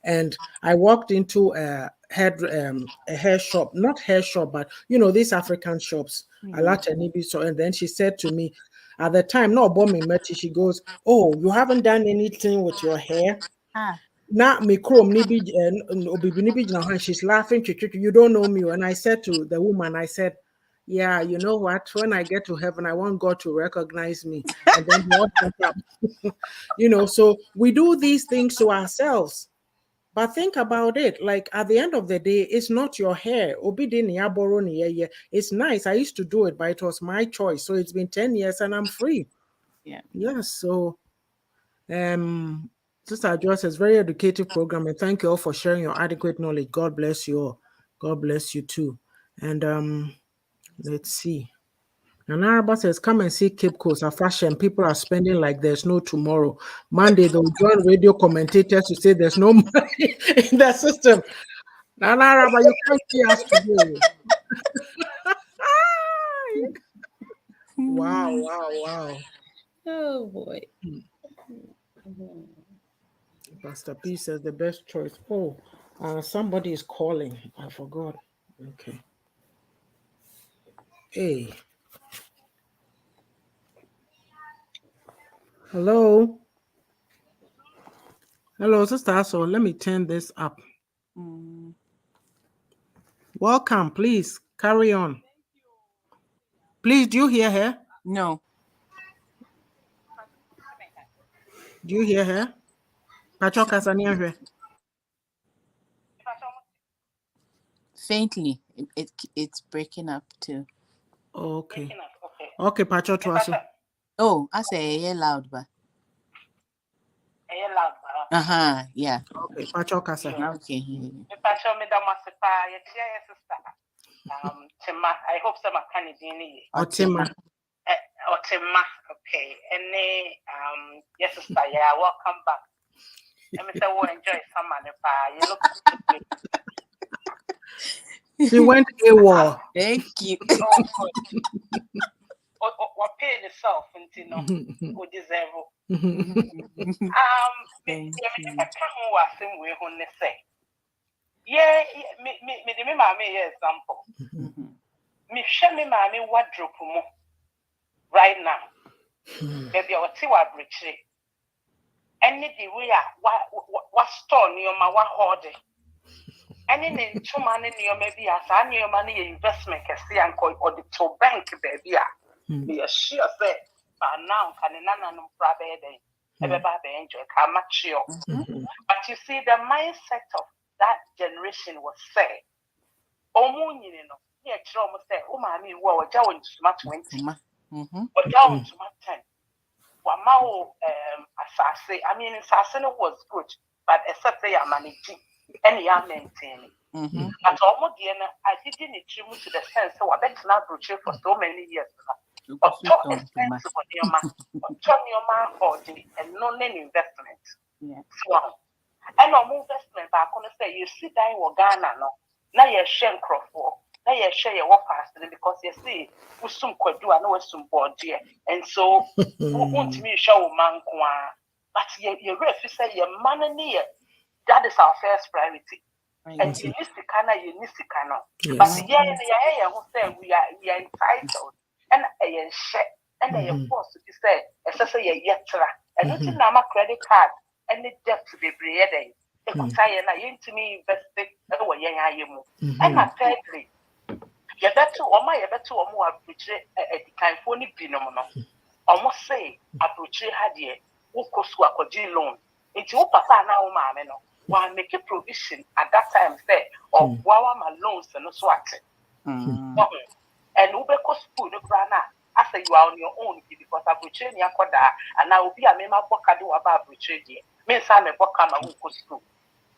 And I walked into a hair shop, not hair shop, but these African shops, a lot of Nibi. So, and then she said to me, at the time, no bombing Meti, she goes, "Oh, you haven't done anything with your hair." Ah. Now me chrome nibi obibi nibi jina hɔ, and she's laughing. You don't know me. And I said to the woman, I said, "Yeah, you know what? When I get to heaven, I want God to recognize me." And then God shut up. So we do these things to ourselves. But think about it. Like at the end of the day, it's not your hair. Obi di ni aboro ni yeye. It's nice. I used to do it, but it was my choice. So it's been 10 years and I'm free. Yeah. Yes. So Sister Joy says, very educative program, and thank you all for sharing your adequate knowledge. God bless you all. God bless you too. And let's see. And Araba says, come and see Cape Coast, a fashion. People are spending like there's no tomorrow. Monday, they'll join radio commentators to say there's no money in the system. Nana Araba, you can't see us today. Wow, wow, wow. Oh boy. Pastor P says the best choice. Oh, somebody is calling. I forgot. Okay. Hey. Hello. Hello, Sister. So let me turn this up. Welcome. Please carry on. Please, do you hear her? No. Do you hear her? Pachoka Sanya. Faintly. It's breaking up too. Okay. Okay, Pacho Tuaso. Oh, I say yeah loud, but. Yeah. Okay, Pacho Kasa. Okay. I hope some can be Otima. Otima. Okay. Yes, sister. Yeah, welcome back. Let me say we enjoy summer. You look She went AWOL. Thank you. What pay yourself until who deserve. Thank you. I can't was same way when they say. Yeah, me mommy example. Me share me mommy wardrobe mo right now. Maybe I will see what bridge. Any the way what store near my what hoarding. Any in 2 money near maybe as I near money investment can see and call or the to bank baby. Be a sure say, but now can no problem. Everybody enjoy how much you. But you see, the mindset of that generation was say, "Oh, you know, yeah, almost say, oh, mommy, well, Joe into smart 20, or Joe into smart 10. Wamao, assassin. I mean, assassin was good, but except they are managing and they are maintaining. But almost I didn't achieve to the sense so I bet not brochure for so many years. Or talk expensive on your man, or turn your man or and no name investment. Yeah. So, and no investment, but I'm going to say, you see, that in Ghana, no, now you're sharing crop for, now you're sharing your fast because you see, we soon could do, I know it's some board here, and so, want me show man, but you really say your money, that is our first priority. And you need to kind of, but yeah, who say we are entitled. And a share and they are forced to be said, especially a yetra, and it's in our credit card and the debt to be breeding. A good tie and I to me invested away young I am. And thirdly, you better or my better or more approach a California phenomenon. Almost say approach had ye, who cost work or G loan. It's your papa now, mamma. While make a provision at that time, say, or while my loans and no swat. And Ube school no grana. I say you are on your own because I will train your koda and I will be a member bokadu about trade. Means I'm a bokama who go school.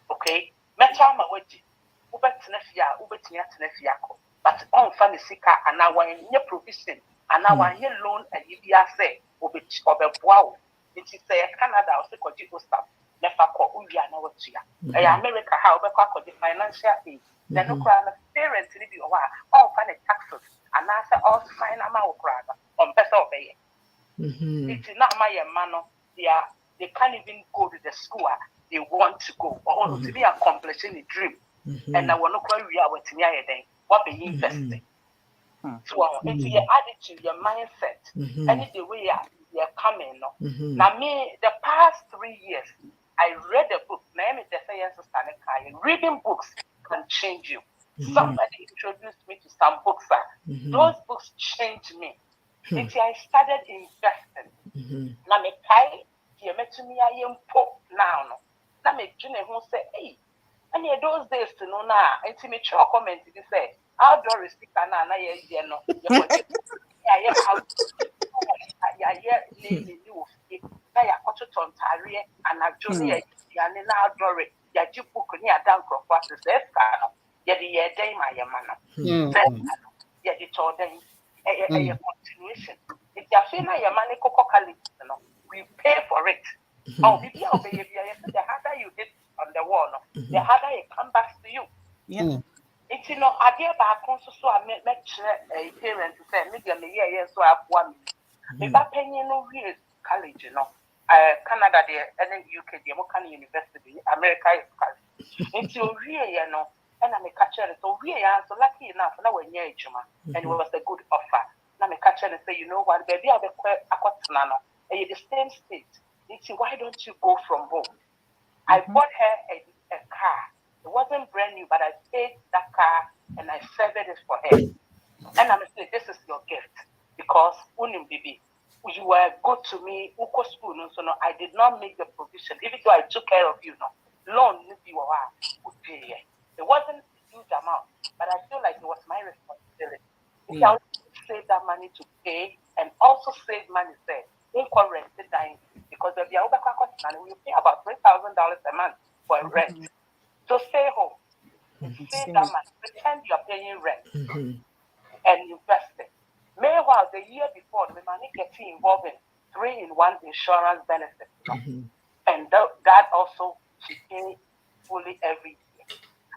Okay? Metama wedi. Ube tenefia, ube tia tenefiako. But on funny sika and now in your provision and now I loan and you be say, Obe wow. It is say Canada or say Kojigo staff. nefa ko uya na watua America how be kwa the financial aid then no kra na parents ni bi o wa all kind of taxes and answer all sign am wo kra on pesa obeye it's not my man they can't even go to the school they want to go or to be accomplishing a dream and I want to cry we are waiting here then what be investing so into your attitude your mindset and the way you're coming no now me the past 3 years I read a book name is the science of reading books can change you somebody introduced me to some books those books changed me until I started investing na me kai die metumi ayempo now no na me dwene ho say hey and those days to know na until me try comment this say outdoor speaker na ye no ye for ya how ya ni ofie na ya kototo ntare anadwo ne ya ne na outdoor ya ji book ni adan crofo say ska no ye de ye den ma ye ma no ye de to den a continuation if you feel na your money coco college no we pay for it oh maybe the harder you hit on the wall no the harder it comes back to you it's idea back so I met a parent to say maybe me year so I have 1 million me ba penny no real college no Canada there and then UK there mo can university America is college it's real no and I'm a catcher so real so lucky enough now when you and it was a good offer na me catch and say, you know what, baby, I'll be akotana no. And the same state. Why don't you go from home? I bought her a car. It wasn't brand new, but I paid that car and I served it for her. And I'm saying, this is your gift because unim baby, you were good to me. Uko school, so no, I did not make the provision. Even though I took care of you, no loan, it wasn't a huge amount, but I feel like it was my responsibility. I save that money to pay and also save money there. Incorrected dying because if you you pay about $3,000 a month for rent. So stay home. Save that money. Pretend you're paying rent and invest it. Meanwhile, the year before, the money gets involved in 3-in-1 insurance benefits. And that also she pay fully every year.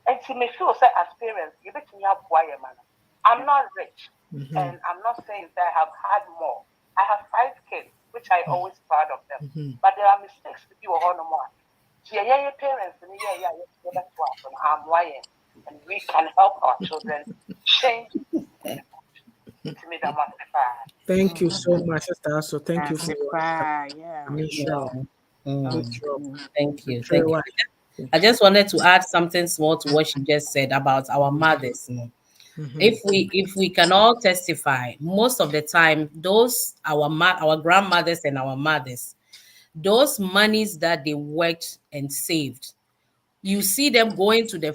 And she may feel say as parents, you bet me have why man. I'm not rich, and I'm not saying that I have had more. I have 5 kids, which I always proud of them. But there are mistakes to be on more. Yeah, parents, and that's what I'm lying, and we can help our children change. Thank you so much, Sister. So thank you for your initial. Good job. Thank you. Good Thank you. job. I just wanted to add something small to what she just said about our mothers. If we can all testify, most of the time, those our grandmothers and our mothers, those monies that they worked and saved, you see them going to the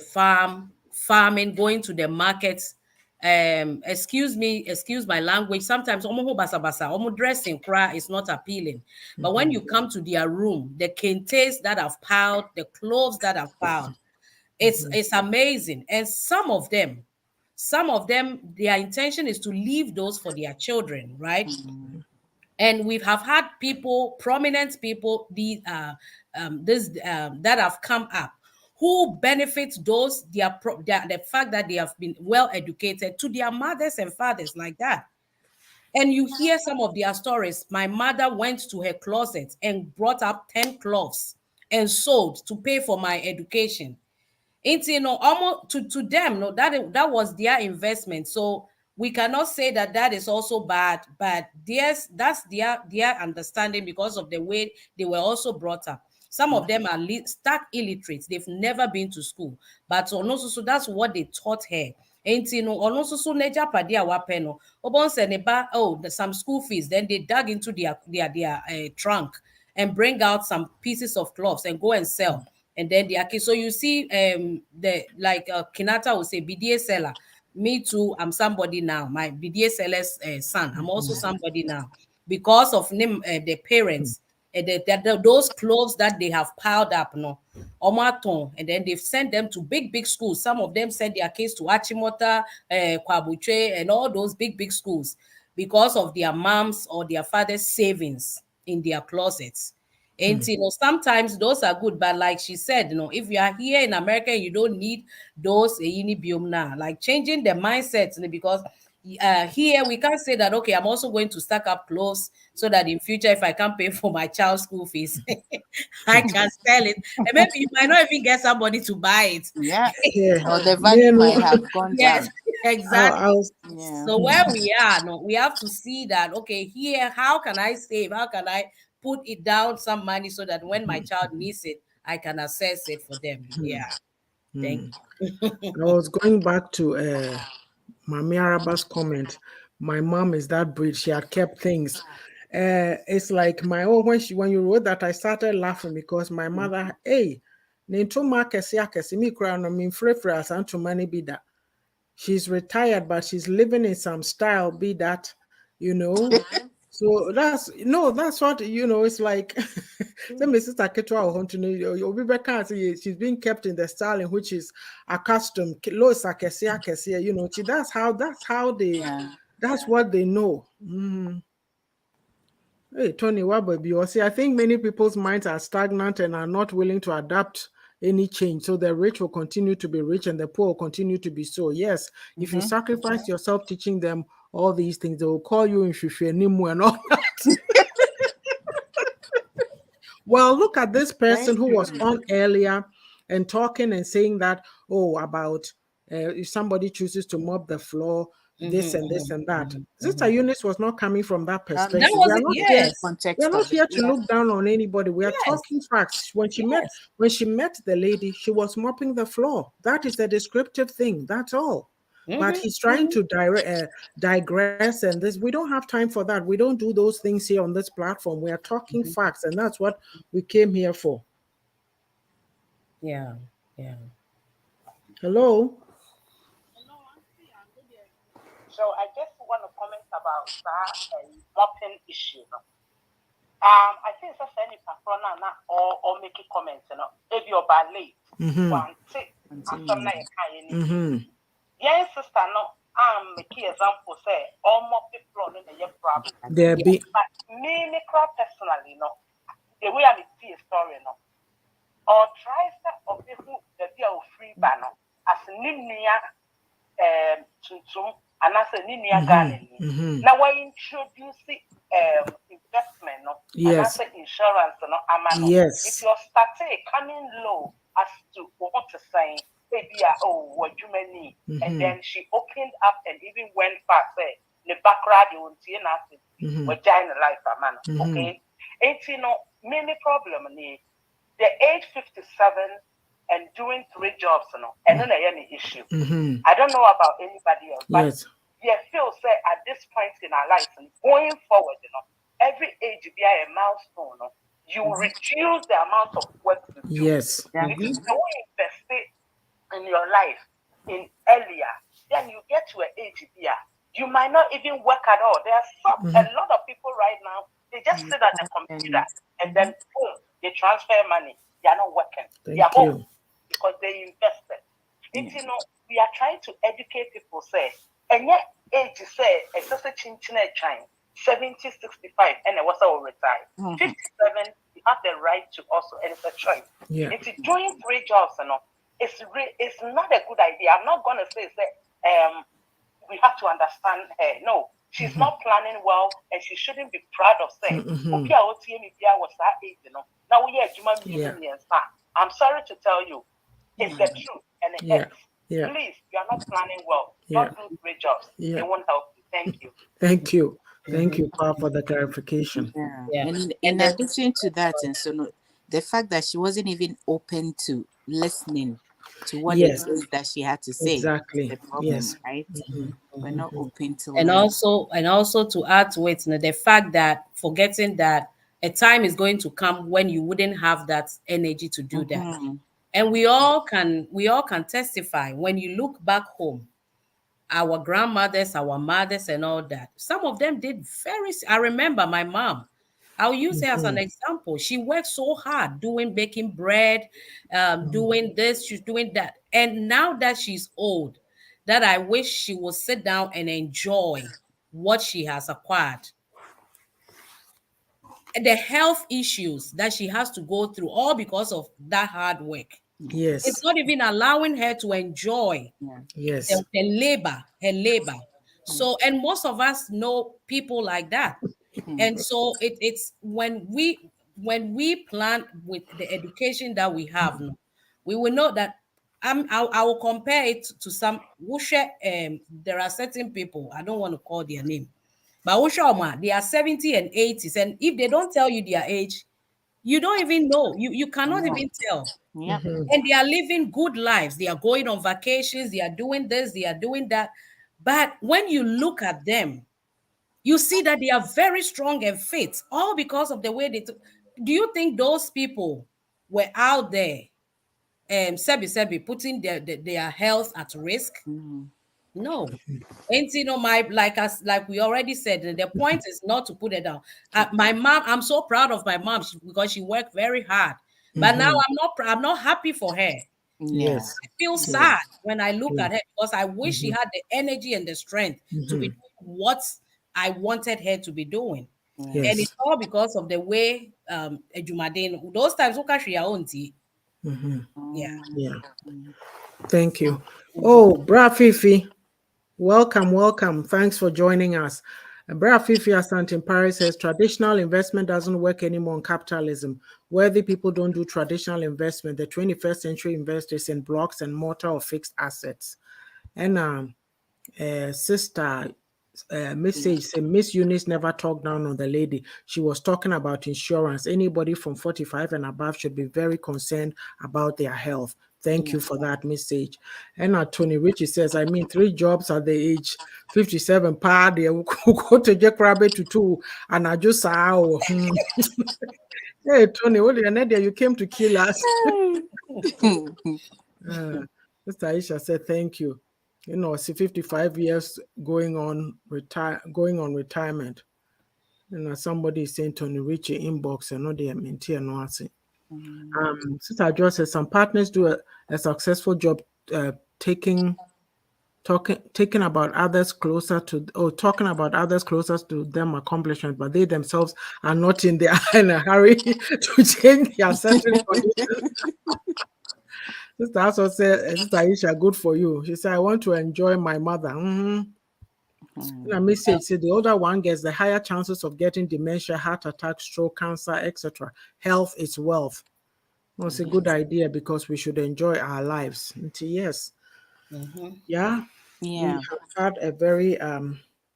farming, going to the markets. Excuse my language. Sometimes omo basa basa, omo dressing cry is not appealing. But when you come to their room, the kentes that have piled, the clothes that have piled, it's amazing. And some of them, their intention is to leave those for their children, right? And we have had people, prominent people, that have come up who benefit those the fact that they have been well educated to their mothers and fathers like that. And you hear some of their stories. My mother went to her closet and brought up 10 cloths and sold to pay for my education. It's almost to them, no, that was their investment. So we cannot say that that is also bad, but that's their understanding because of the way they were also brought up. Some of them are stark illiterate, they've never been to school, but also so that's what they taught her. Also so neja padia wapeno obon se neba some school fees, then they dug into their trunk and bring out some pieces of cloths and go and sell. And then so you see the like Kinata will say BDA seller. Me too, I'm somebody now. My BDA seller's son, I'm also somebody now because of the parents. Those clothes that they have piled up, no, Omaton, and then they've sent them to big schools. Some of them sent their kids to Achimota, Kwabuche, and all those big schools because of their moms or their father's savings in their closets. And sometimes those are good, but like she said, if you are here in America, you don't need those like changing the mindset, because here we can't say that, okay, I'm also going to stack up clothes so that in future, if I can't pay for my child's school fees, I can sell it. And maybe you might not even get somebody to buy it. Yeah. Yeah. Or the Yeah, value no, might have gone Yes, down. I exactly. was, Yeah. So where we are, no, we have to see that, okay, here, how can I save? How can I put it down some money so that when my child needs it, I can access it for them? Yeah. Thank I was going back to Mami Araba's comment. My mom is that breed. She had kept things. It's like my own when you wrote that, I started laughing because my mother, hey, Nintoma kesi mi kura no min frefre asanto mani be that. She's retired, but she's living in some style, be that, you know. So that's what it's like. So my sister Ketwa or Hunter, you'll be she's being kept in the style in which is accustomed. Low Sakesia, that's how they Yeah. that's what they know. Hey, Tony, what baby? You see, I think many people's minds are stagnant and are not willing to adapt any change. So the rich will continue to be rich and the poor will continue to be so. Yes, if you sacrifice yourself teaching them all these things, they will call you in Shushu and all that. Well, look at this Very person who was true. on earlier and talking and saying that, about if somebody chooses to mop the floor, this and this and that. Sister Eunice was not coming from that that perspective. We was are it. not here. Yes. We are Context not of it. here to Yeah. look down on anybody. We are Yes. talking facts. Yes. When she met the lady, she was mopping the floor. That is a descriptive thing. That's all. But Mm-hmm. he's trying to digress, and this we don't have time for that. We don't do those things here on this platform. We are talking facts, and that's what we came here for. Yeah. Yeah. Hello. So I just want to comment about that mopping issue. No? I think it's any patrona or make a comment, if you're late, one tick, and some Continue. like Mm-hmm. yes, sister, no, make example say, all mopping floor in the problem. There Yeah. be. But me, personally, no, the way I see a story, no, or try of people that they are free banner as Ninia Tuntum and as a Ninia Garden. Mm-hmm. Now I introduce investment no, and as Yes. insurance no amano. If Yes. you're starting coming low as to what to say, maybe what you may and Mm-hmm. then she opened up and even went fast say the background you won't see nothing. Mm-hmm. Vagina life amano. Mm-hmm. Okay. It's many problem ni the age 57 and doing 3 jobs, and then any issue. Mm-hmm. I don't know about anybody else, but Yes. yeah, feel say at this point in our life and going forward, every age be a milestone, you reduce the amount of work you do. Yes. Yeah. If you don't invest it in your life in earlier, then you get to an age here. You might not even work at all. There are a lot of people right now, they just sit at the computer and then boom, they transfer money. They are not working. They are Thank home you. because they invested. It's, we are trying to educate people, say, and yet age say, it's just a time, 70, 65, and it was all retired. 57, you have the right to also, and it's a choice. Yeah. It's doing 3 jobs, it's not a good idea. I'm not gonna say we have to understand her. No, she's not planning well, and she shouldn't be proud of saying, okay, I was that age, Now we are human Yeah. beings. I'm sorry to tell you, it's the truth and it Yeah. hurts. Yeah. Please, you are not planning well. Yeah. Don't do 3 jobs. Yeah. It won't help you. Thank you. Thank you. Thank you, Pa, for the clarification. Yeah. Yeah. And in And then, addition to that, and so no, the fact that she wasn't even open to listening to what it Yes. is that she had to say is Exactly. the problem, Yes. right? We're not open to and learn. also and also to add to it, the fact that forgetting that a time is going to come when you wouldn't have that energy to do that. And we all can testify when you look back home, our grandmothers, our mothers, and all that. Some of them did I remember my mom. I'll use her as an example. She worked so hard doing baking bread, doing this, she's doing that. And now that she's old, that I wish she would sit down and enjoy what she has acquired. the health issues that she has to go through, all because of that hard work. It's Yes. not even allowing her to enjoy Yeah. Yes. the labor, her labor. So, and most of us know people like that. Mm. And so it's when we plan with the education that we have now, we will know that I will compare it to some there are certain people, I don't want to call their name, but Wushama, they are 70 and 80s, and if they don't tell you their age, you don't even know. You cannot Yeah. even tell. Yep. Mm-hmm. And they are living good lives. They are going on vacations, they are doing this, they are doing that. But when you look at them, you see that they are very strong and fit, all because of the way they took. Do you think those people were out there, sebi putting their health at risk? Mm. No. And my like we already said, the point is not to put it down. My mom, I'm so proud of my mom because she worked very hard. But now Mm-hmm. I'm not happy for her. Yeah. Yes. I feel Yes. sad when I look Yes. at her because I wish she Mm-hmm. had the energy and the strength to be Mm-hmm. doing what I wanted her to be doing. Yeah. And it's Yes. all because of the way Ejumaden, those times Okashi auntie. Mm-hmm. Yeah. Mm. Yeah. Mm. Thank you. Mhm. Oh, Bra Fifi. Welcome, welcome. Thanks for joining us. Bra Fifi Asante in Paris says traditional investment doesn't work anymore in capitalism. Wealthy people don't do traditional investment. The 21st century investors in blocks and mortar or fixed assets. And sister message say Miss Eunice never talked down on the lady. She was talking about insurance. Anybody from 45 and above should be very concerned about their health. Thank Yeah. you for that message. And Tony Richie says, I mean, 3 jobs at the age 57, pa, they will go to Jack Rabbit to two, and I just saw. Hey, Tony, what you came to kill us. Uh, Sister Aisha said, "Thank you." You know, see, 55 years going on retirement. You know, somebody is saying Tony Richie inbox and not the maintain no answer. Mm. Sister Joy says some partners do a successful job uh, taking taking about others closer to or talking about others closer to them accomplishment, but they themselves are not in their in a hurry to change their certain conditions. Sister also said, Sister Aisha, good for you. She said, I want to enjoy my mother. Mm-hmm. And a Mm. message said the older one gets, the higher chances of getting dementia, heart attack, stroke, cancer, etc. Health is wealth. Well, it's a good Yes. idea because we should enjoy our lives. Yes. Mhm. Yeah. We Yeah. have had a very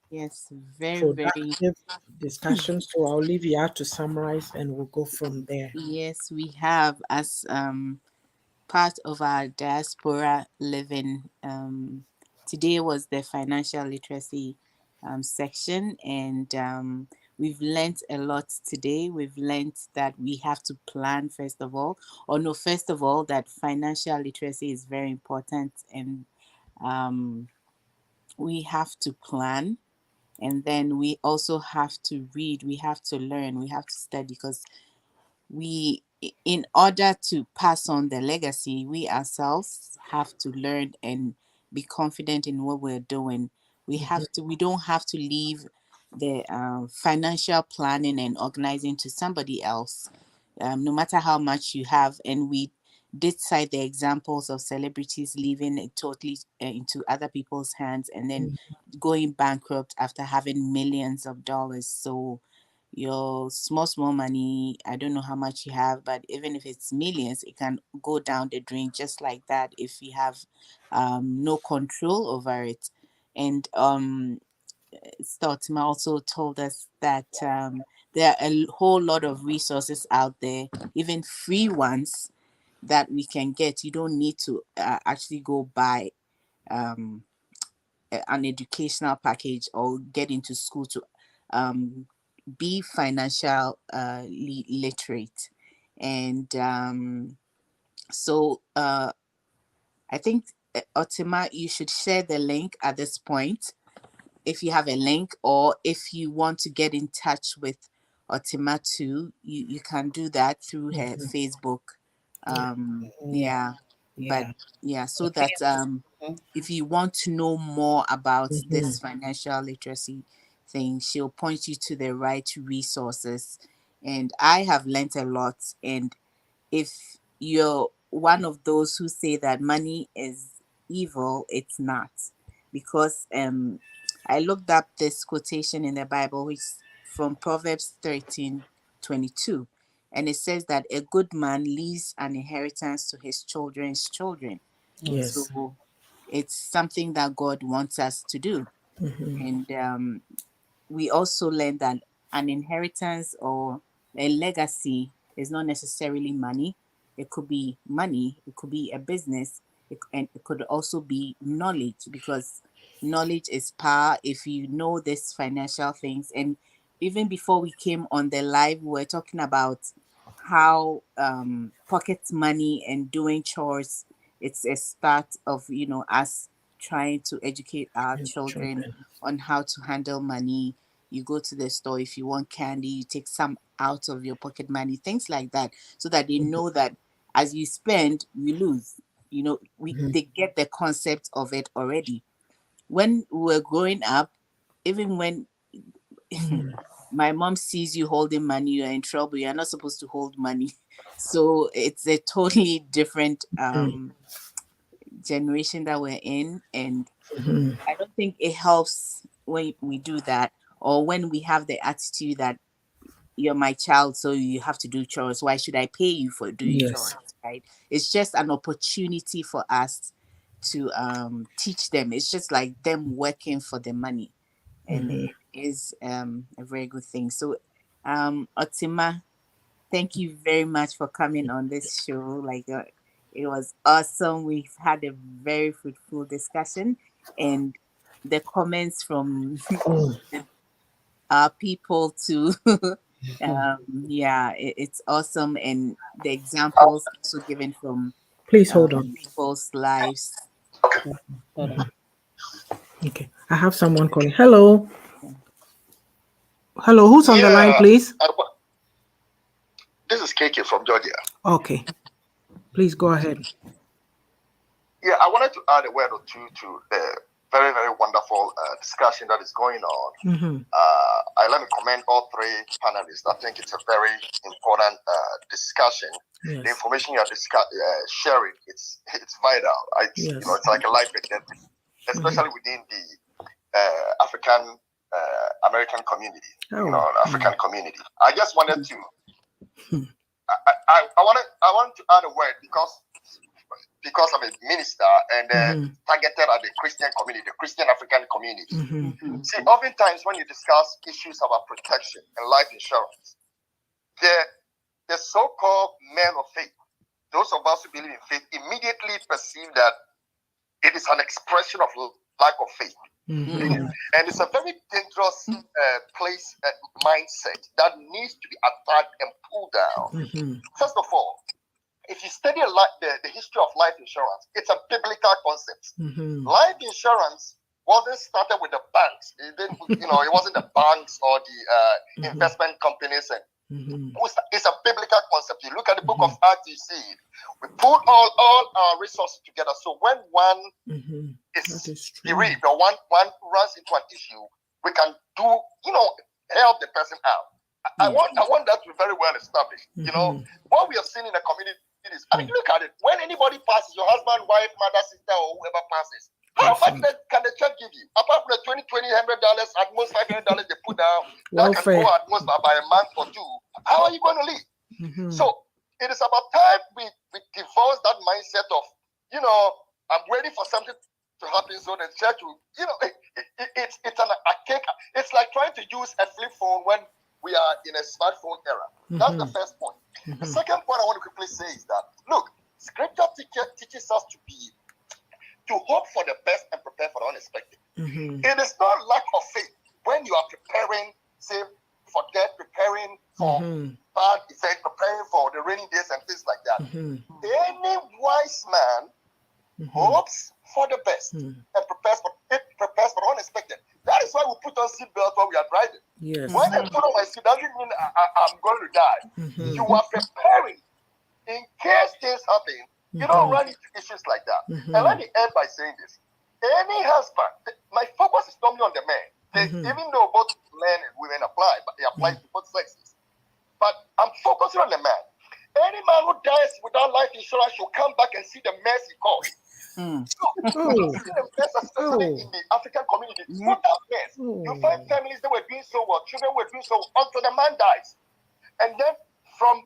Yes. Very, very. productive discussion. So I'll leave you out to summarize and we'll go from there. Yes, we have as part of our diaspora living. Today was the financial literacy section, and we've learnt a lot today. We've learnt that we have to plan first of all, or no, first of all, that financial literacy is very important, and um, we have to plan. And then we also have to read, we have to learn, we have to study because we in order to pass on the legacy, we ourselves have to learn and be confident in what we're doing. We don't have to leave the financial planning and organizing to somebody else, no matter how much you have. And we did cite the examples of celebrities leaving it totally into other people's hands and then going bankrupt after having millions of dollars. So your small money, I don't know how much you have, but even if it's millions, it can go down the drain just like that if you have no control over it. And Stotzma also told us that there are a whole lot of resources out there, even free ones that we can get. You don't need to actually go buy um, an educational package or get into school to um, be financial literate. And so I think, Otima, you should share the link at this point if you have a link, or if you want to get in touch with Otima too, you can do that through her Mhm. Facebook. Yeah. Yeah. Yeah, but Yeah. yeah, so Okay. that if you want to know more about Mhm. this financial literacy thing, she'll point you to the right resources. And I have learnt a lot. And if you're one of those who say that money is evil, it's not. Because I looked up this quotation in the Bible, which is from Proverbs 13:22. And it says that a good man leaves an inheritance to his children's children. Yes. So it's something that God wants us to do. And we also learn that an inheritance or a legacy is not necessarily money. It could be money, it could be a business, and it could also be knowledge, because knowledge is power. If you know these financial things, and even before we came on the live, we were talking about how pocket money and doing chores, it's a start of us trying to educate our children Children. on how to handle money. You go to the store, if you want candy, you take some out of your pocket money, things like that, so that they know that as you spend, you lose. They get the concept of it already. When we were growing up, even when my mom sees you holding money, you're in trouble. You're not supposed to hold money. So it's a totally different generation that we're in. And I don't think it helps when we do that, or when we have the attitude that you're my child, so you have to do chores. Why should I pay you for doing Yes. chores? Right? It's just an opportunity for us to teach them. It's just like them working for the money, and it is a very good thing. So, Otima, thank you very much for coming on this show. It was awesome. We've had a very fruitful discussion, and the comments from our people too. Yeah, it's awesome, and the examples also given from Please hold on. people's lives. Hold on. Okay. I have someone calling. Hello. Hello. Who's on the line, please? This is KK from Georgia. Okay. Please go ahead. Yeah, I wanted to add a word or two to the very, very wonderful discussion that is going on. Let me commend all three panelists. I think it's a very important discussion. Yes. The information you are sharing, it's vital. Yes. It's like a life example, especially within the African American community, African community. I just wanted to, I wanted to add a word because I'm a minister and targeted at the Christian community, the Christian African community. See, oftentimes when you discuss issues about protection and life insurance, the so-called men of faith, those of us who believe in faith, immediately perceive that it is an expression of lack of faith. And it's a very dangerous mindset that needs to be attacked and pulled down. First of all, if you study the history of life insurance, it's a biblical concept. Life insurance wasn't started with the banks. It didn't, it wasn't the banks or the investment companies. It's a biblical concept. You look at the book of Acts, you see it. We put all our resources together. So when one is bereaved or one runs into an issue, we can do, help the person out. I want that to be very well established. What we have seen in the community is, look at it. When anybody passes, your husband, wife, mother, sister, or whoever passes, how much can the church give you? Apart from the $100, at most $500 they put down, that can go at most by a month or two. How are you going to live? So it is about time we divorce that mindset of, I'm waiting for something to happen so the church will, it's an archaic. It's like trying to use a flip phone when we are in a smartphone era. That's the first point. The second point I want to quickly say is that, look, scripture teaches us to hope for the best and prepare for the unexpected. It is not lack of faith when you are preparing, say, for death, preparing for bad events, preparing for the rainy days and things like that. Any wise man hopes for the best and prepares for the unexpected. That is why we put on seatbelts when we are driving. Yes. When I put on my seat, doesn't mean I'm going to die. You are preparing in case things happen. You don't run into issues like that. And let me end by saying this. Any husband, my focus is normally on the men. Even though both men and women apply, but they apply to both sexes. But focusing on the man. Any man who dies without life insurance should come back and see the mess he caused. So, Oh. the mess, especially in the African community, total mess. You find families that were doing so well, children were doing so well, until the man dies. And then from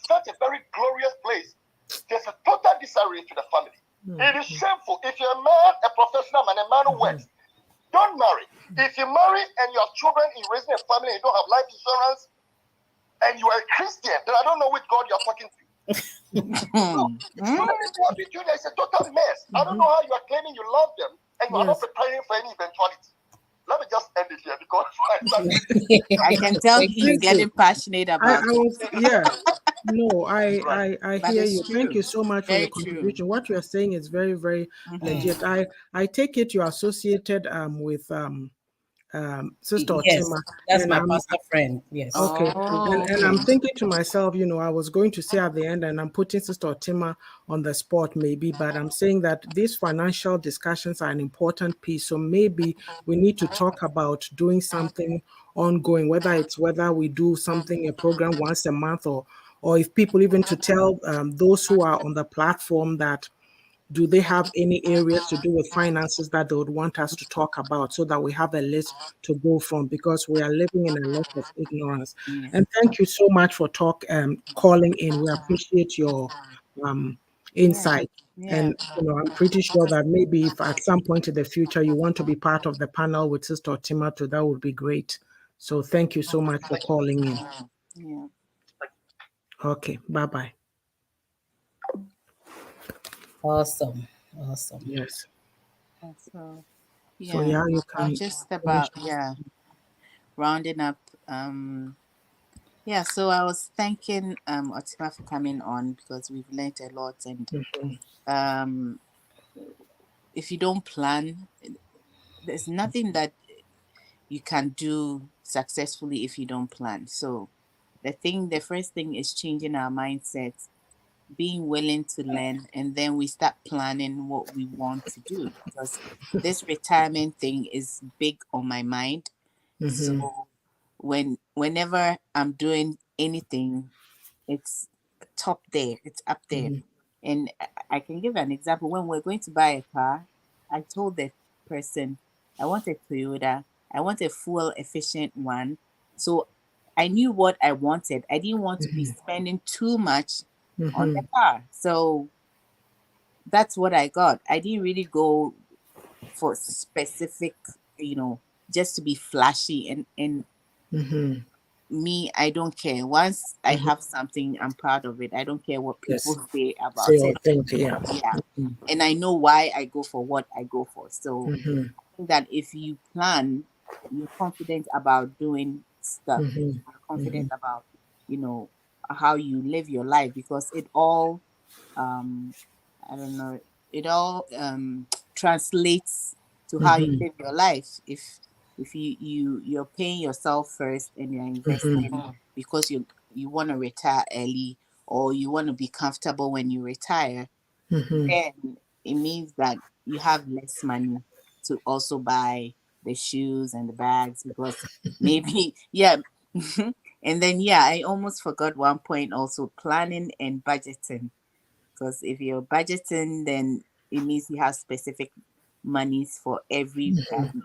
such a very glorious place, there's a total disarray to the family. It is shameful. If you're a man, a professional man, a man who works, don't marry. If you marry and you have children, you're raising a family and you don't have life insurance, and you are a Christian, then I don't know which God you're talking to. What we do is a total mess. I don't know how you are claiming you love them and you are not preparing for any eventuality. Let me just end it here because I can tell he's getting passionate about it. No, I hear you. true. Thank you so much for Very your true. contribution. What you are saying is very, very legit. I take it you're associated with Sister Yes, Otima. that's And my pastor friend. Yes. okay. Oh, And I'm thinking to myself, I was going to say at the end, and I'm putting Sister Otima on the spot maybe, but I'm saying that these financial discussions are an important piece. So maybe we need to talk about doing something ongoing, whether we do something, a program once a month, or if people even to tell those who are on the platform that do they have any areas to do with finances that they would want us to talk about so that we have a list to go from, because we are living in a lot of ignorance. And thank you so much for calling in. We appreciate your insight. And I'm pretty sure that maybe if at some point in the future you want to be part of the panel with Sister Timato, that would be great. So thank you so much for calling in. yeah. Okay, bye-bye. Awesome. Yes. So, So yeah, you can just finish. about rounding up. So I was thanking Otima for coming on because we've learned a lot, and um, if you don't plan, there's nothing that you can do successfully if you don't plan. So the first thing is changing our mindset, being willing to learn, and then we start planning what we want to do, because this retirement thing is big on my mind. So whenever I'm doing anything, it's top there, it's up there. And I can give an example. When we're going to buy a car, I told the person I want a Toyota, I want a fuel efficient one. So I knew what I wanted. I didn't want to be spending too much on the car. So that's what I got. I didn't really go for specific, just to be flashy, and me, I don't care. Once I have something, I'm proud of it. I don't care what people Yes. say Say about or it. think, yeah. Yeah. And I know why I go for what I go for. So I think that if you plan, you're confident about doing stuff. You're confident about, how you live your life, because it all I don't know, it all translates to how you live your life. If you're paying yourself first and you're investing because you want to retire early, or you want to be comfortable when you retire, then it means that you have less money to also buy the shoes and the bags, because maybe and then I almost forgot one point also, planning and budgeting, because if you're budgeting, then it means you have specific monies for every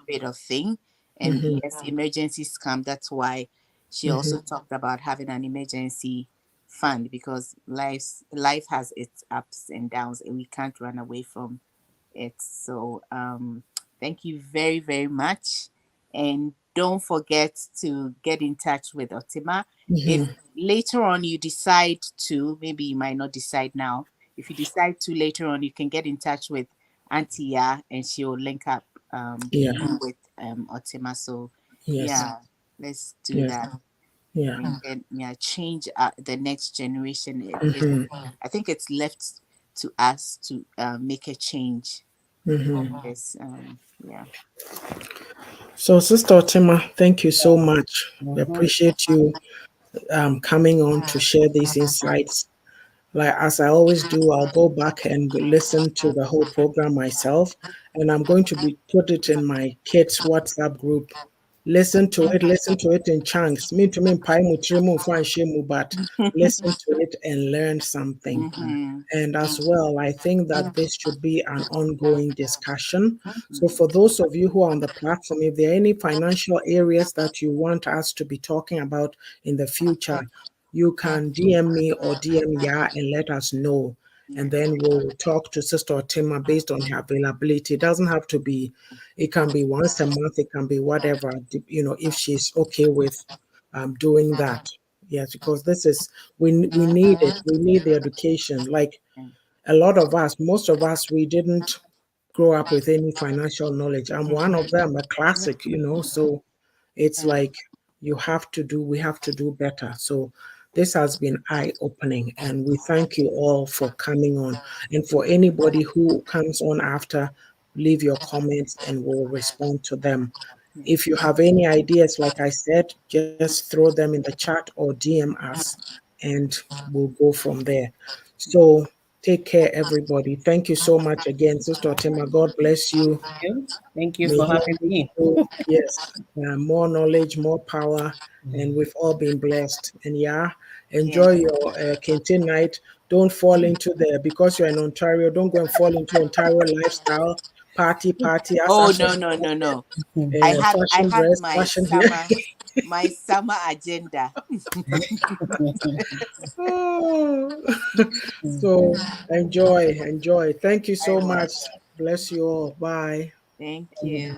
bit of thing. And yes, emergencies come. That's why she also talked about having an emergency fund, because life has its ups and downs, and we can't run away from it. So thank you very, very much. And don't forget to get in touch with Otima. If later on you decide to, maybe you might not decide now. If you decide to later on, you can get in touch with Auntie Ya, and she'll link up Yeah. with Otima. So Yes. let's do Yes. that. Yeah. And change the next generation. I think it's left to us to make a change. Yes. Yeah. So, Sister Otima, thank you so much. We appreciate you coming on to share these insights. Like as I always do, I'll go back and listen to the whole program myself, and I'm going to be put it in my kids' WhatsApp group listen to it in chunks. Me to me, pie mutrimu fan shemu, but listen to it and learn something. Mm-hmm. And as well, I think that this should be an ongoing discussion. So, for those of you who are on the platform, if there are any financial areas that you want us to be talking about in the future, you can DM me or DM Ya and let us know. And then we'll talk to Sister Otima based on her availability. It doesn't have to be, it can be once a month, it can be whatever, if she's okay with doing that. Yes, because this is, we need it. We need the education. Like a lot of us, most of us, we didn't grow up with any financial knowledge. I'm one of them, a classic, so it's like we have to do better. So this has been eye-opening, and we thank you all for coming on. And for anybody who comes on after, leave your comments and we'll respond to them. If you have any ideas, like I said, just throw them in the chat or DM us and we'll go from there. So take care, everybody. Thank you so much again, Sister Otima. God bless you. Thank you May for He having give me. you, yes, more knowledge, more power, and we've all been blessed. And yeah, enjoy Yes. your Kente night. Don't fall into because you're in Ontario, don't go and fall into Ontario lifestyle, party, as Oh, Asha no, no, no, no. I fashion had dress, fashion hair. my summer agenda. Oh. So enjoy. Thank you I so will. much. Bless you all. Bye. Thank you.